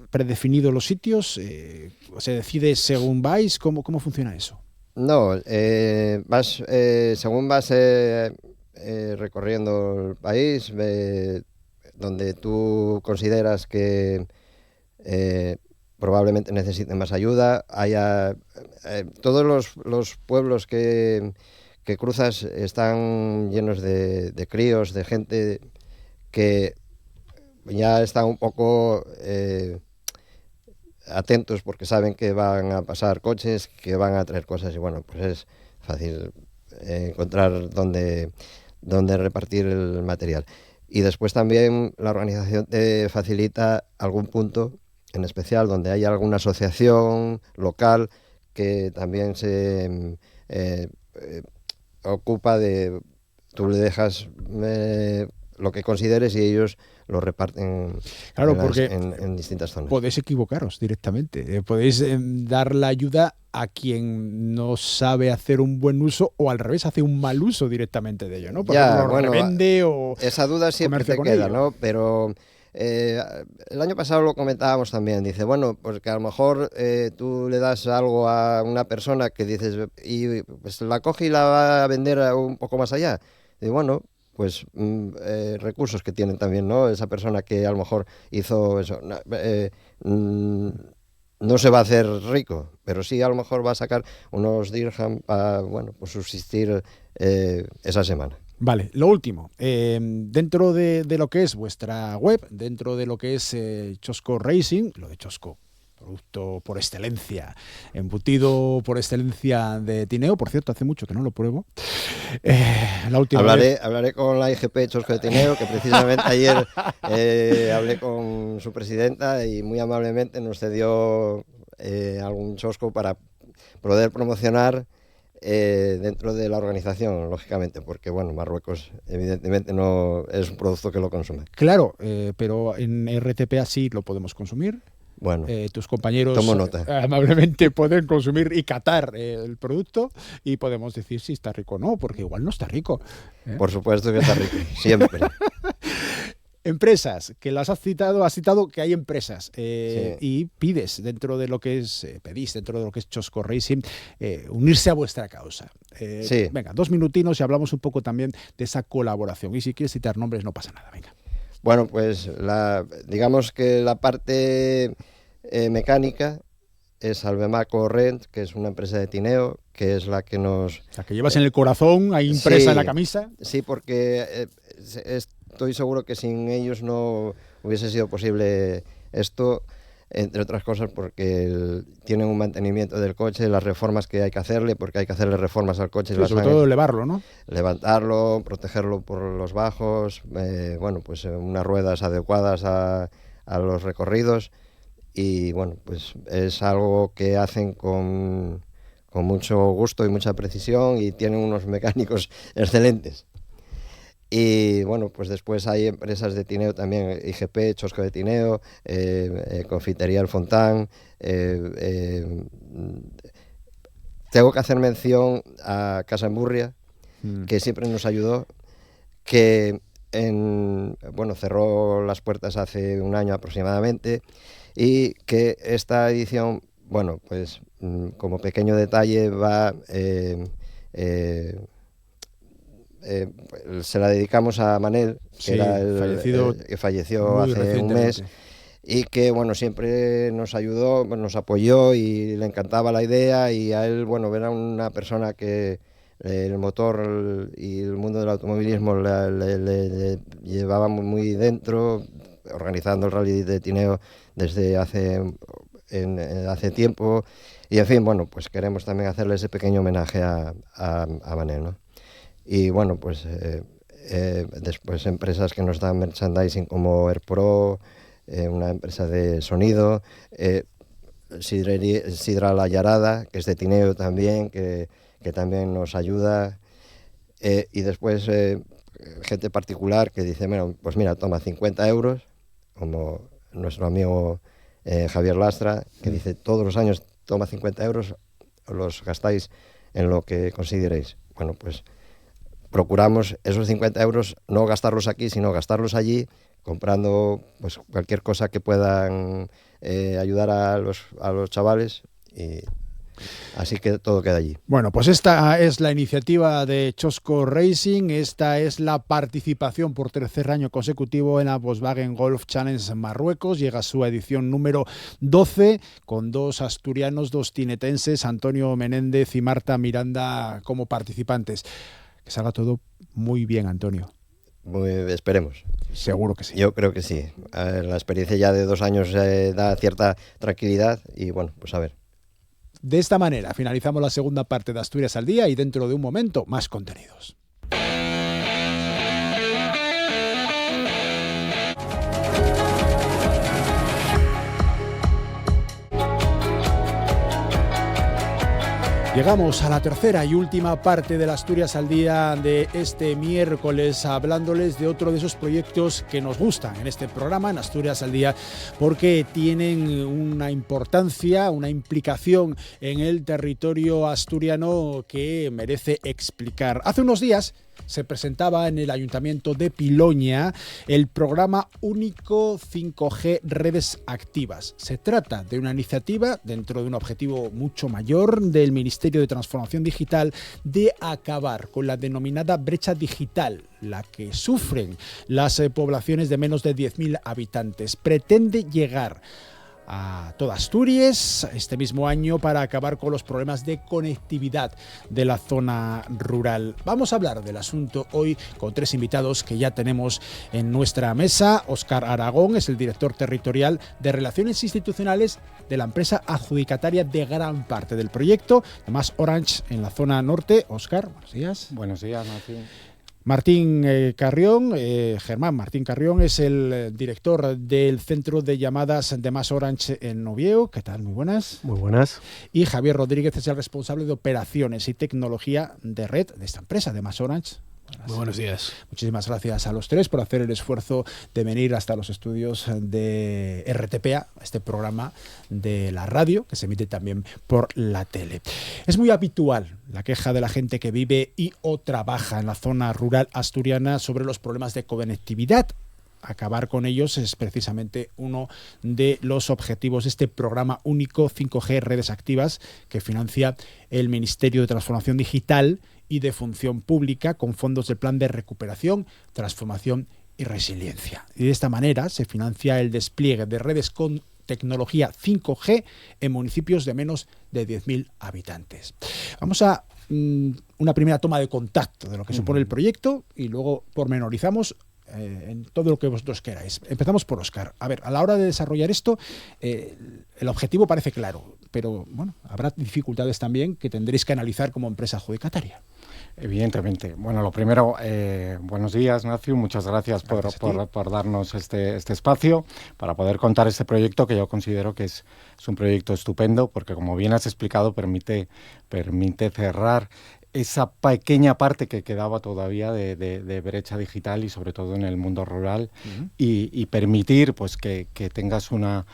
predefinidos los sitios? ¿Se decide según vais? ¿Cómo funciona eso? No, según vas recorriendo el país, donde tú consideras que probablemente necesiten más ayuda. Todos los pueblos que cruzas están llenos de críos, de gente que ya están un poco atentos porque saben que van a pasar coches, que van a traer cosas, y bueno, pues es fácil encontrar dónde repartir el material. Y después también la organización te facilita algún punto en especial donde haya alguna asociación local que también se ocupa de... Tú le dejas lo que consideres y ellos lo reparten Claro, porque en distintas zonas. podéis equivocaros directamente. Podéis dar la ayuda a quien no sabe hacer un buen uso o al revés hace un mal uso directamente de ello, ¿no? Por ejemplo, lo revende o esa duda siempre te queda, ¿no? Pero el año pasado lo comentábamos también. Dice, bueno, pues que a lo mejor tú le das algo a una persona que dices y pues la coge y la va a vender un poco más allá. Y bueno, pues recursos que tienen también, ¿no? Esa persona que a lo mejor hizo eso. No se va a hacer rico, pero sí a lo mejor va a sacar unos dirham para, bueno, pues subsistir esa semana. Vale, lo último, dentro de lo que es vuestra web, dentro de lo que es Chosco Racing, lo de Chosco, producto por excelencia, embutido por excelencia de Tineo, por cierto, hace mucho que no lo pruebo. La última hablaré con la IGP Chosco de Tineo, que precisamente ayer hablé con su presidenta y muy amablemente nos cedió algún chosco para poder promocionar dentro de la organización, lógicamente, porque bueno, Marruecos evidentemente no es un producto que lo consume. Claro, pero en RTPA sí lo podemos consumir. Bueno, tus compañeros tomo nota. Amablemente pueden consumir y catar el producto y podemos decir si está rico o no, porque igual no está rico. Por supuesto que está rico, siempre. Empresas, que las has citado que hay empresas Sí. y pides dentro de lo que es, pedís dentro de lo que es Chosco Racing, unirse a vuestra causa. Sí. Venga, 2 minutinos y hablamos un poco también de esa colaboración. Y si quieres citar nombres, no pasa nada, venga. Bueno, pues digamos que la parte mecánica es Albemaco Rent, que es una empresa de Tineo, que es la que nos... O sea, que llevas en el corazón, ahí impresa Sí, en la camisa. Sí, porque estoy seguro que sin ellos no hubiese sido posible esto, entre otras cosas porque tienen un mantenimiento del coche, las reformas que hay que hacerle, porque hay que hacerle reformas al coche. Sí, sobre todo elevarlo, ¿no? Levantarlo, protegerlo por los bajos, bueno, pues unas ruedas adecuadas a los recorridos y bueno, pues es algo que hacen con mucho gusto y mucha precisión y tienen unos mecánicos excelentes. Y bueno, pues después hay empresas de Tineo también, IGP, Chosco de Tineo, Confitería El Fontán. Tengo que hacer mención a Casa Emburria, que siempre nos ayudó, que cerró las puertas hace un año aproximadamente y que esta edición, bueno, pues como pequeño detalle va... se la dedicamos a Manel, que Sí, era que falleció hace un mes y que bueno, siempre nos ayudó, nos apoyó y le encantaba la idea y a él, bueno, era una persona que el motor y el mundo del automovilismo le llevaba muy dentro, organizando el Rally de Tineo desde hace tiempo y en fin, bueno, pues queremos también hacerle ese pequeño homenaje a Manel, ¿no? Y bueno, pues después empresas que nos dan merchandising como AirPro, una empresa de sonido, Sidra La Yarada, que es de Tineo también, que también nos ayuda, y después gente particular que dice, bueno, pues mira, toma 50 euros, como nuestro amigo Javier Lastra, que dice, todos los años toma 50 euros, los gastáis en lo que consideréis. Bueno, pues procuramos esos 50 euros no gastarlos aquí, sino gastarlos allí, comprando pues cualquier cosa que puedan ayudar a los chavales. Y Así que todo queda allí. Bueno, pues esta es la iniciativa de Chosco Racing, esta es la participación por tercer año consecutivo en la Volkswagen Golf Challenge Marruecos. Llega a su edición número 12 con 2 asturianos, 2 tinetenses, Antonio Menéndez y Marta Miranda como participantes. Que salga todo muy bien, Antonio. Esperemos. Seguro que sí. Yo creo que sí. La experiencia ya de 2 años da cierta tranquilidad y bueno, pues a ver. De esta manera finalizamos la segunda parte de Asturias al Día y dentro de un momento más contenidos. Llegamos a la tercera y última parte de Asturias al Día de este miércoles, hablándoles de otro de esos proyectos que nos gustan en este programa, en Asturias al Día, porque tienen una importancia, una implicación en el territorio asturiano que merece explicar. Hace unos días se presentaba en el Ayuntamiento de Piloña el programa único 5G Redes Activas. Se trata de una iniciativa dentro de un objetivo mucho mayor del Ministerio de Transformación Digital de acabar con la denominada brecha digital, la que sufren las poblaciones de menos de 10.000 habitantes. Pretende llegar a toda Asturias este mismo año para acabar con los problemas de conectividad de la zona rural. Vamos a hablar del asunto hoy con 3 invitados que ya tenemos en nuestra mesa. Óscar Aragón es el director territorial de Relaciones Institucionales de la empresa adjudicataria de gran parte del proyecto, MasOrange en la zona norte. Óscar, buenos días. Buenos días, Matthew. Martín Carrión, Germán Martín Carrión es el director del Centro de Llamadas de MasOrange en Oviedo. ¿Qué tal? Muy buenas. Muy buenas. Y Javier Rodríguez es el responsable de operaciones y tecnología de red de esta empresa, de MasOrange. Muy buenos días. Muchísimas gracias a los 3 por hacer el esfuerzo de venir hasta los estudios de RTPA, este programa de la radio que se emite también por la tele. Es muy habitual la queja de la gente que vive y o trabaja en la zona rural asturiana sobre los problemas de conectividad. Acabar con ellos es precisamente uno de los objetivos de este programa único 5G Redes Activas que financia el Ministerio de Transformación Digital y de Función Pública con fondos del Plan de Recuperación, Transformación y Resiliencia. Y de esta manera se financia el despliegue de redes con tecnología 5G en municipios de menos de 10.000 habitantes. Vamos a una primera toma de contacto de lo que supone el proyecto y luego pormenorizamos en todo lo que vosotros queráis. Empezamos por Óscar. A ver, a la hora de desarrollar esto, el objetivo parece claro, pero bueno, habrá dificultades también que tendréis que analizar como empresa adjudicataria. Evidentemente. Bueno, lo primero, buenos días, Matthew. Muchas gracias por darnos este espacio para poder contar este proyecto que yo considero que es un proyecto estupendo porque, como bien has explicado, permite cerrar esa pequeña parte que quedaba todavía de brecha digital y sobre todo en el mundo rural y permitir pues que tengas una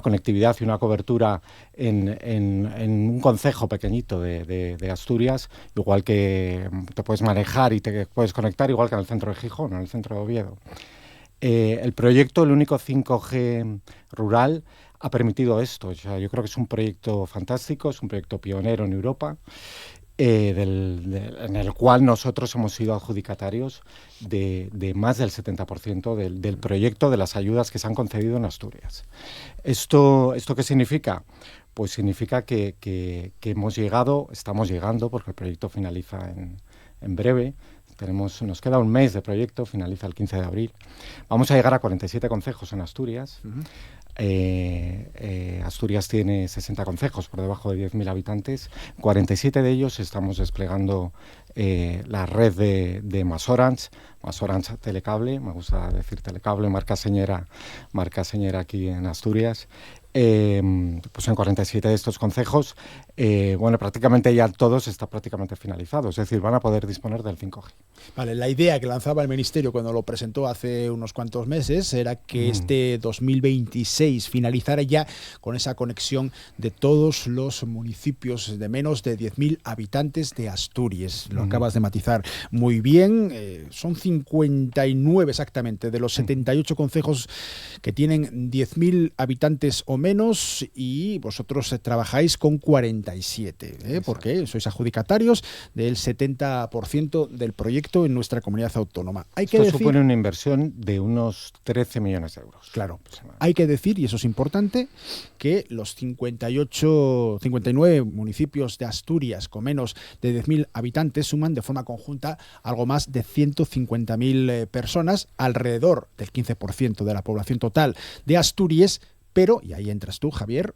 conectividad y una cobertura en un concejo pequeñito de Asturias, igual que te puedes manejar y te puedes conectar igual que en el centro de Gijón, en el centro de Oviedo. El proyecto, el único 5G rural, ha permitido esto. O sea, yo creo que es un proyecto fantástico, es un proyecto pionero en Europa. En el cual nosotros hemos sido adjudicatarios de más del 70% del proyecto, de las ayudas que se han concedido en Asturias. ¿Esto qué significa? Pues significa que estamos llegando, porque el proyecto finaliza en breve. Nos queda un mes de proyecto, finaliza el 15 de abril. Vamos a llegar a 47 concejos en Asturias. Asturias tiene 60 concejos por debajo de 10.000 habitantes. 47 de ellos estamos desplegando la red de MasOrange Telecable, me gusta decir Telecable, marca señera aquí en Asturias. Pues en 47 de estos concejos, prácticamente ya todos está prácticamente finalizado, es decir, van a poder disponer del 5G. Vale, la idea que lanzaba el Ministerio cuando lo presentó hace unos cuantos meses era que este 2026 finalizara ya con esa conexión de todos los municipios de menos de 10.000 habitantes de Asturias. Lo acabas de matizar muy bien. Son 59 exactamente de los 78 concejos que tienen 10.000 habitantes o menos y vosotros trabajáis con 47, porque sois adjudicatarios del 70% del proyecto en nuestra comunidad autónoma. Esto supone una inversión de unos 13 millones de euros. Claro, hay que decir, y eso es importante, que los 59 municipios de Asturias con menos de 10.000 habitantes suman de forma conjunta algo más de 150.000 personas, alrededor del 15% de la población total de Asturias, pero, y ahí entras tú, Javier,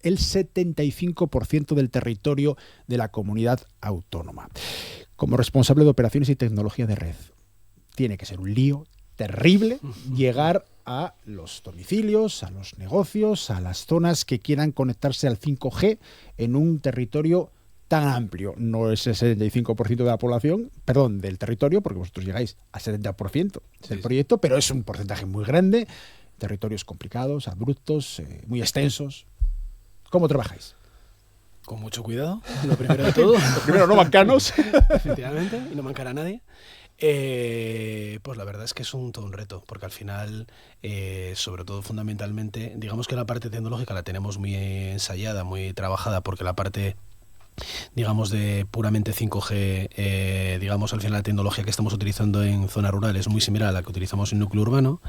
el 75% del territorio de la comunidad autónoma. Como responsable de operaciones y tecnología de red, tiene que ser un lío terrible llegar a los domicilios, a los negocios, a las zonas que quieran conectarse al 5G en un territorio tan amplio. No es el 75% de la población, perdón, del territorio, porque vosotros llegáis al 70% del proyecto, pero es un porcentaje muy grande, territorios complicados, abruptos, muy extensos. ¿Cómo trabajáis? Con mucho cuidado, lo primero de todo. Lo primero, no mancanos. Efectivamente, y no mancar a nadie. Pues la verdad es que es todo un reto, porque al final, sobre todo fundamentalmente, digamos que la parte tecnológica la tenemos muy ensayada, muy trabajada, porque la parte, digamos, de puramente 5G, digamos, al final la tecnología que estamos utilizando en zona rural es muy similar a la que utilizamos en núcleo urbano,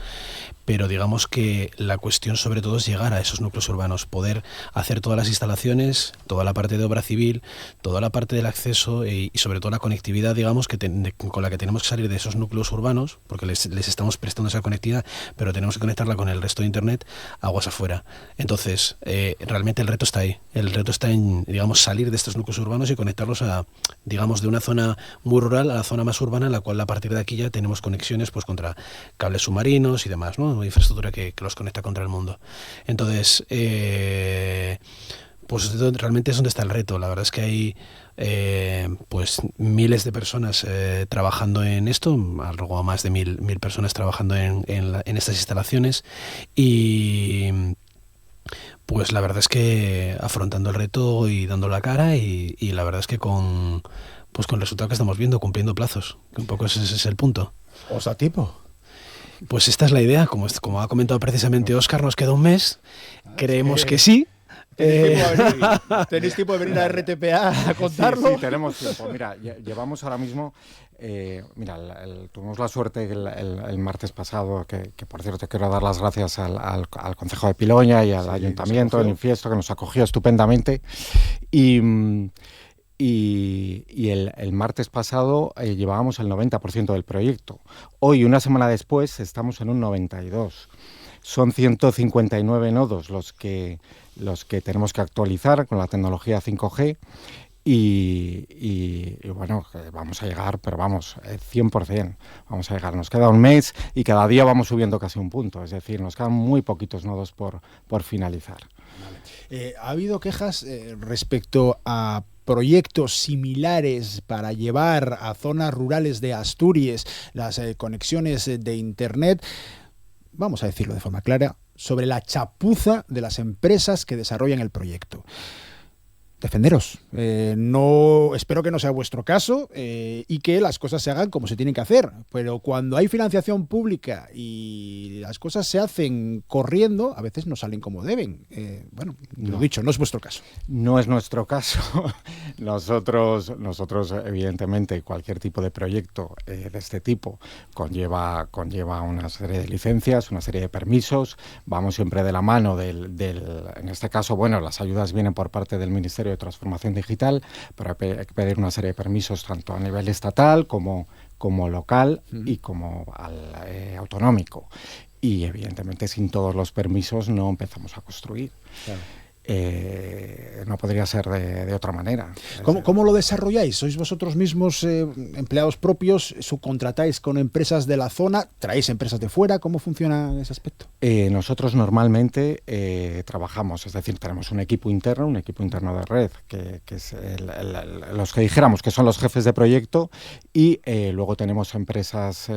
pero digamos que la cuestión sobre todo es llegar a esos núcleos urbanos, poder hacer todas las instalaciones, toda la parte de obra civil, toda la parte del acceso y sobre todo la conectividad, digamos, con la que tenemos que salir de esos núcleos urbanos, porque les estamos prestando esa conectividad, pero tenemos que conectarla con el resto de Internet aguas afuera. Entonces, realmente el reto está ahí. El reto está en, digamos, salir de estos núcleos urbanos y conectarlos a, digamos, de una zona muy rural a la zona más urbana, en la cual a partir de aquí ya tenemos conexiones pues contra cables submarinos y demás, ¿no? Una infraestructura que los conecta contra el mundo. Entonces, pues realmente es donde está el reto. La verdad es que hay pues miles de personas trabajando en esto, algo más de mil personas trabajando en estas instalaciones, y pues la verdad es que afrontando el reto y dando la cara y la verdad es que con el resultado que estamos viendo, cumpliendo plazos, que un poco ese es el punto. ¿Os da tiempo? Pues esta es la idea, como ha comentado precisamente Óscar, nos queda un mes, creemos que sí. ¿Tenéis tiempo de venir a RTPA a contarlo? Sí, tenemos tiempo. Mira, llevamos ahora mismo, tuvimos la suerte el martes pasado, que por cierto quiero dar las gracias al Concejo de Piloña y al Ayuntamiento, el Infiesto, que nos acogió estupendamente. Y el martes pasado llevábamos el 90% del proyecto. Hoy, una semana después, estamos en un 92%. Son 159 nodos los que tenemos que actualizar con la tecnología 5G y bueno, vamos a llegar, pero vamos, 100% vamos a llegar. Nos queda un mes y cada día vamos subiendo casi un punto, es decir, nos quedan muy poquitos nodos por finalizar. Vale. ¿Ha habido quejas respecto a proyectos similares para llevar a zonas rurales de Asturias las conexiones de Internet? Vamos a decirlo de forma clara, sobre la chapuza de las empresas que desarrollan el proyecto. Defenderos. Espero que no sea vuestro caso y que las cosas se hagan como se tienen que hacer. Pero cuando hay financiación pública y las cosas se hacen corriendo, a veces no salen como deben. Bueno, lo dicho, no es vuestro caso. No es nuestro caso. Nosotros evidentemente, cualquier tipo de proyecto de este tipo conlleva una serie de licencias, una serie de permisos. Vamos siempre de la mano en este caso, bueno, las ayudas vienen por parte del Ministerio de Transformación Digital, pero hay que pedir una serie de permisos tanto a nivel estatal como local y como autonómico. Y evidentemente sin todos los permisos no empezamos a construir. Claro. No podría ser de otra manera. ¿Cómo lo desarrolláis? ¿Sois vosotros mismos empleados propios? ¿Subcontratáis con empresas de la zona? ¿Traéis empresas de fuera? ¿Cómo funciona ese aspecto? Nosotros normalmente trabajamos, es decir, tenemos un equipo interno de red, que es los que dijéramos que son los jefes de proyecto, y luego tenemos empresas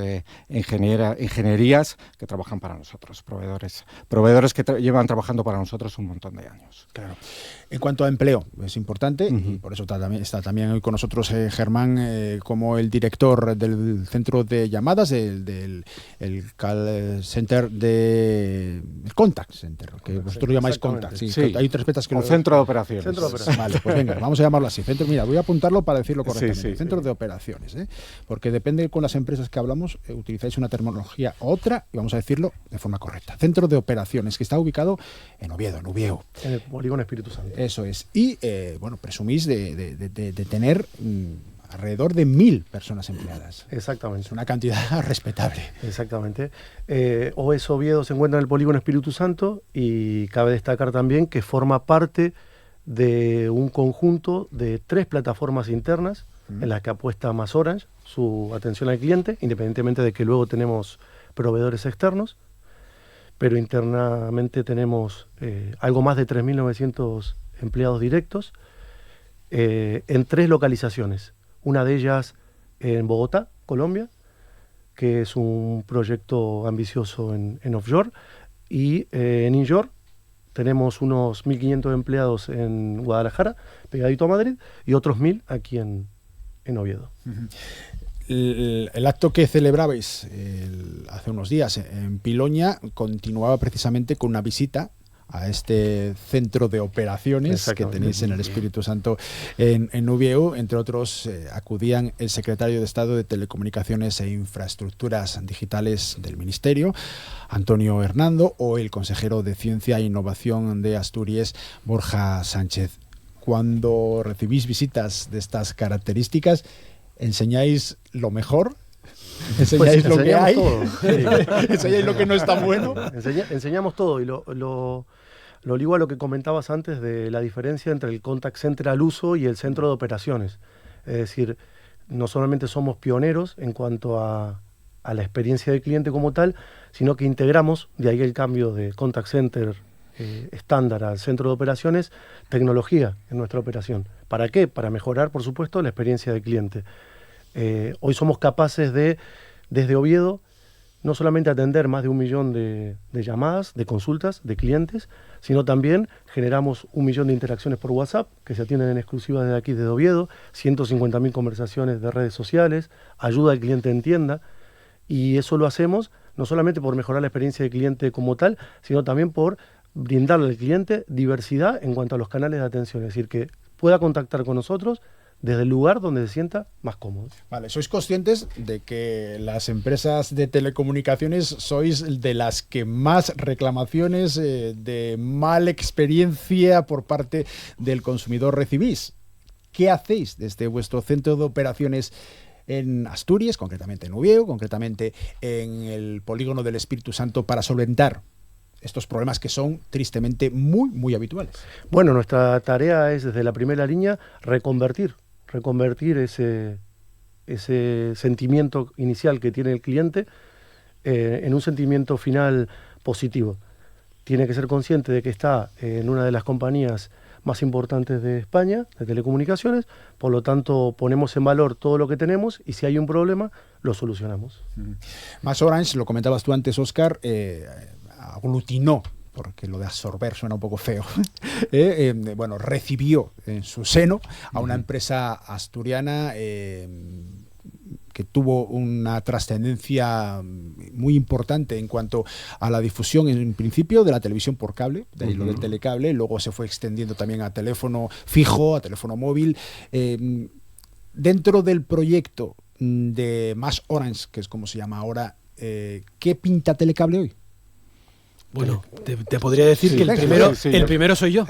ingenierías que trabajan para nosotros, proveedores que llevan trabajando para nosotros un montón de años. externos. Claro. En cuanto a empleo, es importante, y por eso está también hoy con nosotros Germán como el director del centro de llamadas, del call center, el contact center, que vosotros llamáis contact. Sí, sí. Hay 3 veces que el centro de operaciones. Vale, pues venga, vamos a llamarlo así. Mira, voy a apuntarlo para decirlo correctamente. Centro de operaciones, porque depende con las empresas que hablamos, utilizáis una terminología u otra, y vamos a decirlo de forma correcta. Centro de operaciones, que está ubicado en Oviedo, en Ubieu. En el polígono Espíritu Santo. Eso es. Y, presumís de tener alrededor de 1.000 personas empleadas. Exactamente. Es una cantidad respetable. Exactamente. OS Oviedo se encuentra en el polígono Espíritu Santo y cabe destacar también que forma parte de un conjunto de 3 plataformas internas en las que apuesta MasOrange su atención al cliente, independientemente de que luego tenemos proveedores externos, pero internamente tenemos algo más de 3.900 empleados directos en 3 localizaciones. Una de ellas en Bogotá, Colombia, que es un proyecto ambicioso en offshore, y en inshore tenemos unos 1.500 empleados en Guadalajara, pegadito a Madrid, y otros 1.000 aquí en Oviedo. El acto que celebrabais hace unos días en Piloña continuaba precisamente con una visita a este centro de operaciones que tenéis en el Espíritu Santo en Ubieu. Entre otros, acudían el secretario de Estado de Telecomunicaciones e Infraestructuras Digitales del Ministerio, Antonio Hernando, o el consejero de Ciencia e Innovación de Asturias, Borja Sánchez. Cuando recibís visitas de estas características, ¿enseñáis lo mejor? ¿Enseñáis lo que hay? Todo. ¿Enseñáis lo que no está bueno? Enseñamos todo, y lo ligo a lo que comentabas antes de la diferencia entre el contact center al uso y el centro de operaciones. Es decir, no solamente somos pioneros en cuanto a la experiencia del cliente como tal, sino que integramos, de ahí el cambio de contact center estándar al centro de operaciones, tecnología en nuestra operación. ¿Para qué? Para mejorar, por supuesto, la experiencia del cliente. Hoy somos capaces de, desde Oviedo, no solamente atender más de 1 millón de llamadas, de consultas, de clientes, sino también generamos 1 millón de interacciones por WhatsApp, que se atienden en exclusiva desde aquí, desde Oviedo, 150.000 conversaciones de redes sociales, ayuda al cliente en tienda, y eso lo hacemos no solamente por mejorar la experiencia del cliente como tal, sino también por brindarle al cliente diversidad en cuanto a los canales de atención, es decir, que pueda contactar con nosotros desde el lugar donde se sienta más cómodo. Vale, ¿sois conscientes de que las empresas de telecomunicaciones sois de las que más reclamaciones de mala experiencia por parte del consumidor recibís? ¿Qué hacéis desde vuestro centro de operaciones en Asturias, concretamente en Ubieu, concretamente en el polígono del Espíritu Santo, para solventar estos problemas que son tristemente muy, muy habituales? Bueno, nuestra tarea es, desde la primera línea, reconvertir ese sentimiento inicial que tiene el cliente en un sentimiento final positivo. Tiene que ser consciente de que está en una de las compañías más importantes de España, de telecomunicaciones, por lo tanto ponemos en valor todo lo que tenemos y si hay un problema, lo solucionamos. MasOrange, lo comentabas tú antes, Óscar, aglutinó, porque lo de absorber suena un poco feo, recibió en su seno a una empresa asturiana que tuvo una trascendencia muy importante en cuanto a la difusión, en principio, de la televisión por cable, de ahí lo del telecable, luego se fue extendiendo también a teléfono fijo, a teléfono móvil. Dentro del proyecto de MasOrange, que es como se llama ahora, ¿qué pinta Telecable hoy? Bueno, te podría decir que el primero soy yo.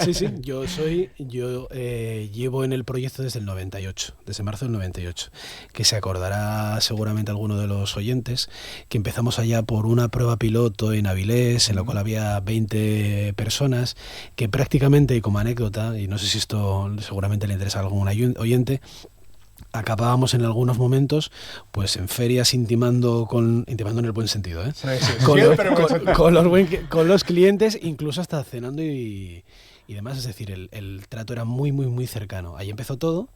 Sí, yo llevo en el proyecto desde el 98, desde marzo del 98, que se acordará seguramente alguno de los oyentes, que empezamos allá por una prueba piloto en Avilés, en la cual había 20 personas, que prácticamente, y como anécdota, y no sé si esto seguramente le interesa a algún oyente, acabábamos en algunos momentos pues en ferias intimando en el buen sentido, ¿eh? Con los clientes, incluso hasta cenando y demás, es decir, el trato era muy muy muy cercano. Ahí empezó todo.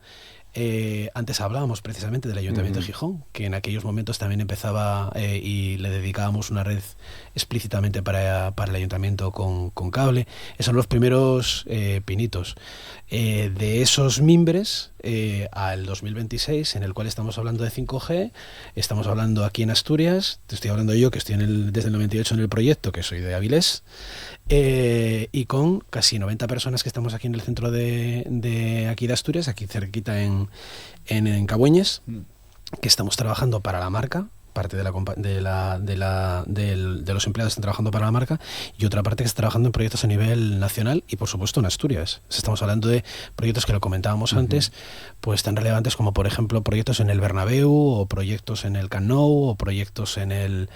Antes hablábamos precisamente del Ayuntamiento de Gijón, que en aquellos momentos también empezaba y le dedicábamos una red explícitamente para el Ayuntamiento con cable. Esos son los primeros pinitos. De esos mimbres al 2026, en el cual estamos hablando de 5G, estamos hablando aquí en Asturias, te estoy hablando yo que estoy desde el 98 en el proyecto, que soy de Avilés, y con casi 90 personas que estamos aquí en el centro de aquí de Asturias, aquí cerquita en Cabueñes, que estamos trabajando para la marca. Parte de los empleados están trabajando para la marca y otra parte que está trabajando en proyectos a nivel nacional y por supuesto en Asturias. Estamos hablando de proyectos que lo comentábamos antes, pues tan relevantes como por ejemplo proyectos en el Bernabéu o proyectos en el Camp Nou o proyectos en el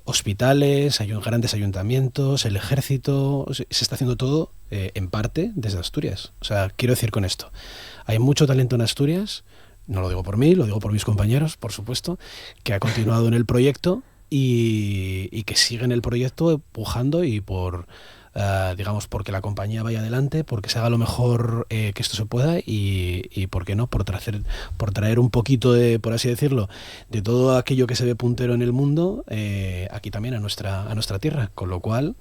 hospitales, grandes ayuntamientos, el ejército. Se está haciendo todo en parte desde Asturias. O sea, quiero decir con esto, hay mucho talento en Asturias. No lo digo por mí, lo digo por mis compañeros, por supuesto, que ha continuado en el proyecto y que sigue en el proyecto empujando y por, digamos, porque la compañía vaya adelante, porque se haga lo mejor que esto se pueda y ¿por qué no? Por traer un poquito de, por así decirlo, de todo aquello que se ve puntero en el mundo, aquí también a nuestra tierra, con lo cual...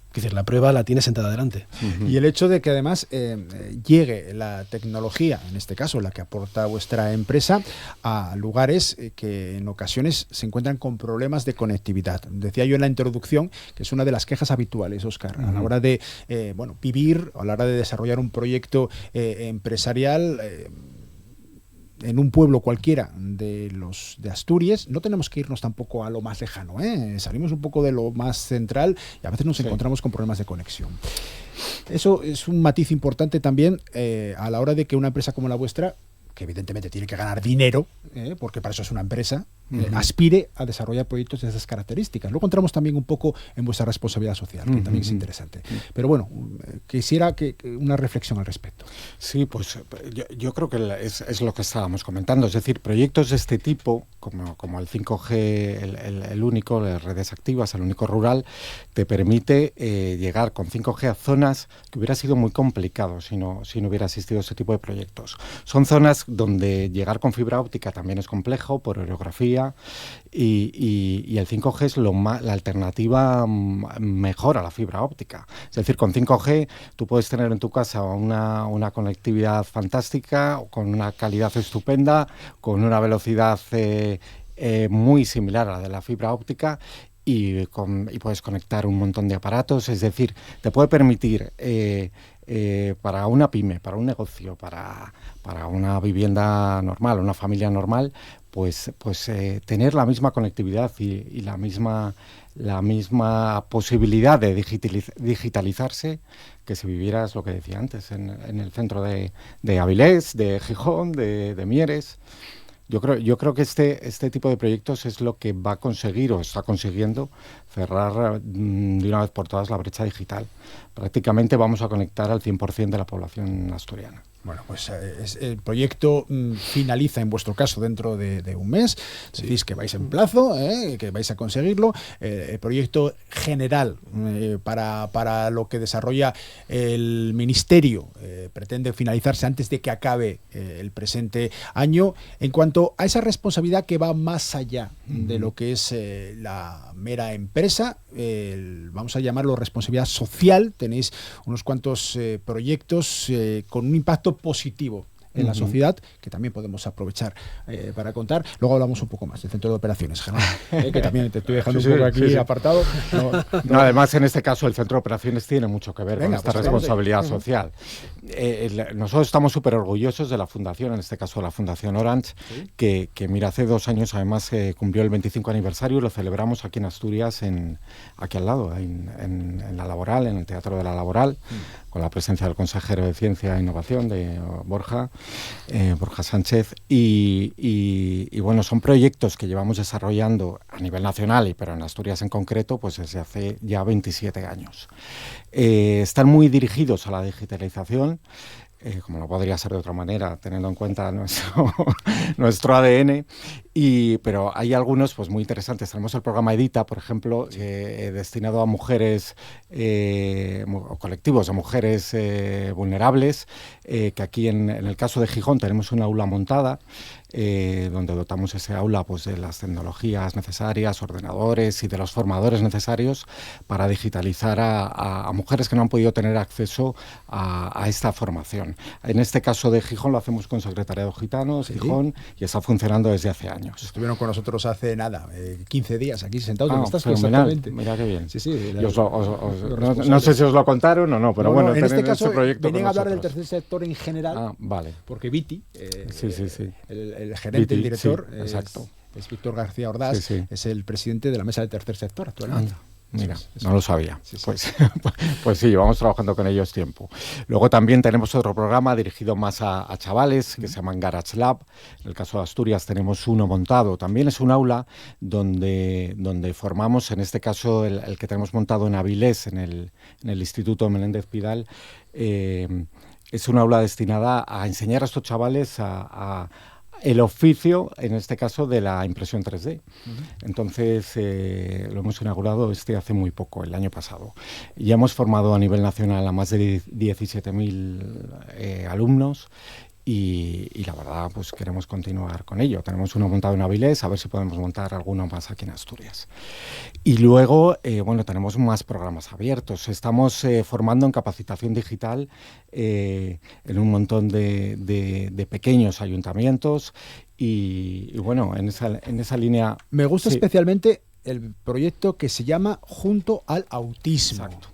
Es decir, la prueba la tiene sentada adelante. Y el hecho de que además llegue la tecnología, en este caso la que aporta vuestra empresa, a lugares que en ocasiones se encuentran con problemas de conectividad. Decía yo en la introducción que es una de las quejas habituales, Óscar, a la hora de vivir, a la hora de desarrollar un proyecto empresarial. En un pueblo cualquiera de Asturias, no tenemos que irnos tampoco a lo más lejano, salimos un poco de lo más central y a veces nos encontramos con problemas de conexión. Eso es un matiz importante también a la hora de que una empresa como la vuestra, que evidentemente tiene que ganar dinero, porque para eso es una empresa, aspire a desarrollar proyectos de esas características. Luego entramos también un poco en vuestra responsabilidad social, que también es interesante. Pero bueno, quisiera que una reflexión al respecto. Sí, pues yo creo que es lo que estábamos comentando. Es decir, proyectos de este tipo, como el 5G, el único, las redes activas, el único rural, te permite llegar con 5G a zonas que hubiera sido muy complicado si no hubiera existido ese tipo de proyectos. Son zonas donde llegar con fibra óptica también es complejo por orografía y el 5G es la alternativa mejor a la fibra óptica. Es decir, con 5G tú puedes tener en tu casa una conectividad fantástica, con una calidad estupenda, con una velocidad muy similar a la de la fibra óptica y puedes conectar un montón de aparatos. Es decir, te puede permitir para una pyme, para un negocio, para una vivienda normal, una familia normal, pues tener la misma conectividad y la misma posibilidad de digitalizarse que si vivieras, lo que decía antes, en el centro de Avilés, de Gijón, de Mieres. Yo creo que este tipo de proyectos es lo que va a conseguir o está consiguiendo cerrar de una vez por todas la brecha digital. Prácticamente vamos a conectar al 100% de la población asturiana. Bueno, pues el proyecto finaliza en vuestro caso dentro de un mes. Decís que vais en plazo, que vais a conseguirlo. El proyecto general para lo que desarrolla el Ministerio pretende finalizarse antes de que acabe el presente año. En cuanto a esa responsabilidad que va más allá de lo que es la mera empresa, vamos a llamarlo responsabilidad social, tenéis unos cuantos proyectos con un impacto positivo en la sociedad, que también podemos aprovechar para contar. Luego hablamos un poco más del centro de operaciones, Germán, que también te estoy dejando un poco aquí apartado. No, además, en este caso, el centro de operaciones tiene mucho que ver con esta responsabilidad social. Nosotros estamos súper orgullosos de la fundación, en este caso la Fundación Orange, que mira, hace 2 años además cumplió el 25 aniversario y lo celebramos aquí en Asturias, aquí al lado, en La Laboral, en el Teatro de La Laboral, con la presencia del consejero de Ciencia e Innovación, de Borja Sánchez, y bueno, son proyectos que llevamos desarrollando a nivel nacional, pero en Asturias en concreto, pues desde hace ya 27 años. Están muy dirigidos a la digitalización, como no podría ser de otra manera, teniendo en cuenta nuestro ADN, Pero hay algunos pues muy interesantes. Tenemos el programa Edita, por ejemplo, destinado a mujeres o colectivos de mujeres vulnerables, que aquí en el caso de Gijón tenemos una aula montada, donde dotamos ese aula pues de las tecnologías necesarias, ordenadores y de los formadores necesarios para digitalizar a mujeres que no han podido tener acceso a esta formación. En este caso de Gijón lo hacemos con Secretariado Gitano, Gijón, y está funcionando desde hace años. Estuvieron con nosotros hace nada, 15 días aquí sentados. ¿Dónde estás exactamente? Mira qué bien. Sí, sí. No sé si os lo contaron o no, pero bueno, en este caso proyecto venían a hablar del tercer sector en general. Vale. Porque Viti, el gerente, el director, exacto. Es Víctor García Ordaz, es el presidente de la mesa del tercer sector actualmente. Mira, no lo sabía. Pues sí, llevamos trabajando con ellos tiempo. Luego también tenemos otro programa dirigido más a chavales que se llaman Garage Lab. En el caso de Asturias tenemos uno montado. También es un aula donde formamos, en este caso el que tenemos montado en Avilés, en el Instituto Menéndez Pidal. Es un aula destinada a enseñar a estos chavales a el oficio, en este caso, de la impresión 3D. Entonces, lo hemos inaugurado hace muy poco, el año pasado. Ya hemos formado a nivel nacional a más de 17.000 alumnos y la verdad, pues queremos continuar con ello. Tenemos uno montado en Avilés, a ver si podemos montar alguno más aquí en Asturias. Y luego, tenemos más programas abiertos. Estamos formando en capacitación digital en un montón de pequeños ayuntamientos y bueno, en esa línea... Me gusta especialmente el proyecto que se llama Junto al Autismo. Exacto.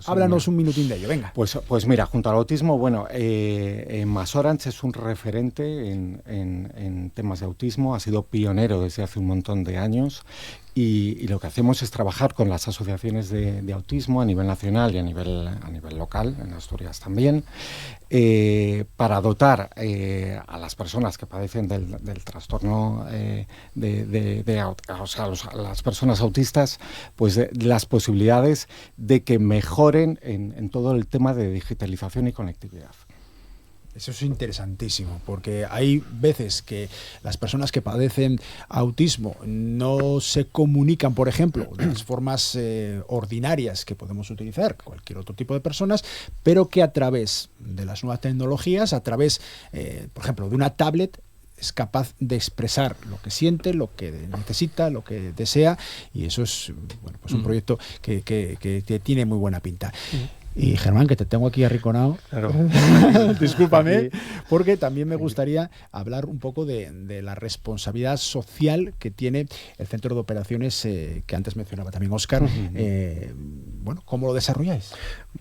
Háblanos un minutín de ello, venga. Pues mira, junto al autismo, MasOrange es un referente en temas de autismo, ha sido pionero desde hace un montón de años y lo que hacemos es trabajar con las asociaciones de autismo a nivel nacional y a nivel local, en Asturias también, para dotar a las personas que padecen del trastorno, a las personas autistas, pues de las posibilidades de que mejoren en todo el tema de digitalización y conectividad. Eso es interesantísimo, porque hay veces que las personas que padecen autismo no se comunican, por ejemplo, de las formas ordinarias que podemos utilizar cualquier otro tipo de personas, pero que a través de las nuevas tecnologías, a través, por ejemplo, de una tablet, es capaz de expresar lo que siente, lo que necesita, lo que desea, y eso es un proyecto que tiene muy buena pinta. Y Germán, que te tengo aquí arrinconado, claro. Discúlpame, porque también me gustaría hablar un poco de la responsabilidad social que tiene el Centro de Operaciones que antes mencionaba también Óscar. ¿Cómo lo desarrolláis?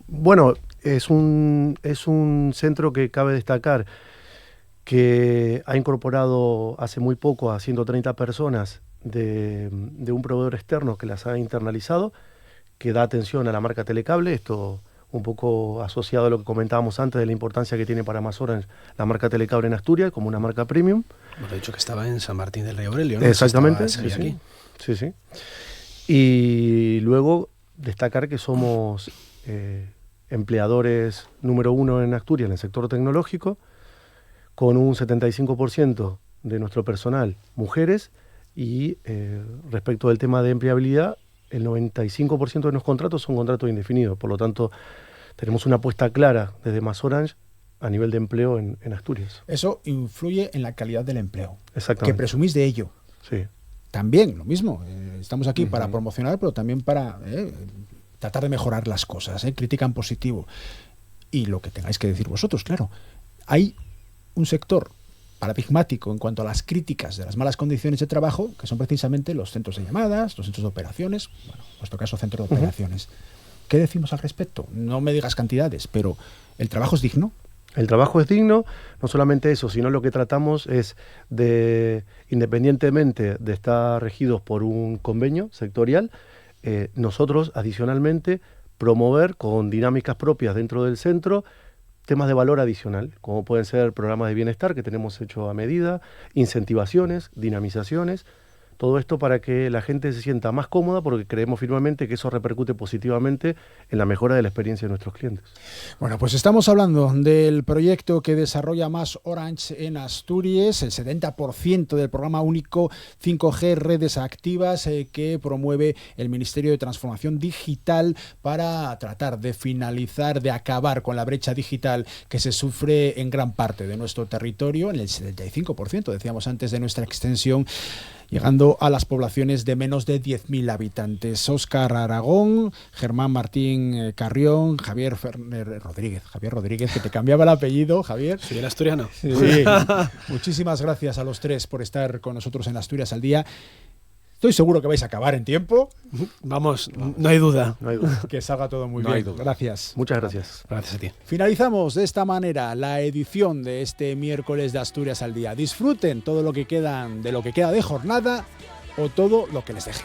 Bueno, es un centro que cabe destacar que ha incorporado hace muy poco a 130 personas de un proveedor externo que las ha internalizado, que da atención a la marca Telecable. Esto un poco asociado a lo que comentábamos antes de la importancia que tiene para MasOrange la marca Telecable en Asturias como una marca premium. Hemos dicho que estaba en San Martín del Rey Aurelio, ¿no? Exactamente, sí. Y luego destacar que somos empleadores número 1 en Asturias en el sector tecnológico, con un 75% de nuestro personal mujeres y respecto del tema de empleabilidad, el 95% de los contratos son contratos indefinidos. Por lo tanto, tenemos una apuesta clara desde MasOrange a nivel de empleo en Asturias. Eso influye en la calidad del empleo. Exactamente. Que presumís de ello. Sí. También, lo mismo. Estamos aquí para promocionar, pero también para tratar de mejorar las cosas. Crítica en positivo. Y lo que tengáis que decir vosotros, claro. Hay un sector paradigmático en cuanto a las críticas de las malas condiciones de trabajo, que son precisamente los centros de llamadas, los centros de operaciones, en nuestro caso centro de operaciones. ¿Qué decimos al respecto? No me digas cantidades, pero ¿el trabajo es digno? El trabajo es digno, no solamente eso, sino lo que tratamos es de, independientemente de estar regidos por un convenio sectorial, nosotros adicionalmente promover con dinámicas propias dentro del centro temas de valor adicional, como pueden ser programas de bienestar que tenemos hecho a medida, incentivaciones, dinamizaciones, Todo esto para que la gente se sienta más cómoda, porque creemos firmemente que eso repercute positivamente en la mejora de la experiencia de nuestros clientes. Bueno, pues estamos hablando del proyecto que desarrolla Más Orange en Asturias, el 70% del programa único 5G Redes Activas que promueve el Ministerio de Transformación Digital para tratar de finalizar, de acabar con la brecha digital que se sufre en gran parte de nuestro territorio, en el 75%, decíamos antes, de nuestra extensión, llegando a las poblaciones de menos de 10.000 habitantes. Óscar Aragón, Germán Martín Carrión, Javier Rodríguez, que te cambiaba el apellido, Javier. Sí, el asturiano. Sí. Muchísimas gracias a los tres por estar con nosotros en Asturias al Día. Estoy seguro que vais a acabar en tiempo. Vamos, no hay duda. No hay duda. Que salga todo muy No hay bien. duda. Gracias. Muchas gracias. Gracias a ti. Finalizamos de esta manera la edición de este miércoles de Asturias al Día. Disfruten todo lo que queda de jornada o todo lo que les deje.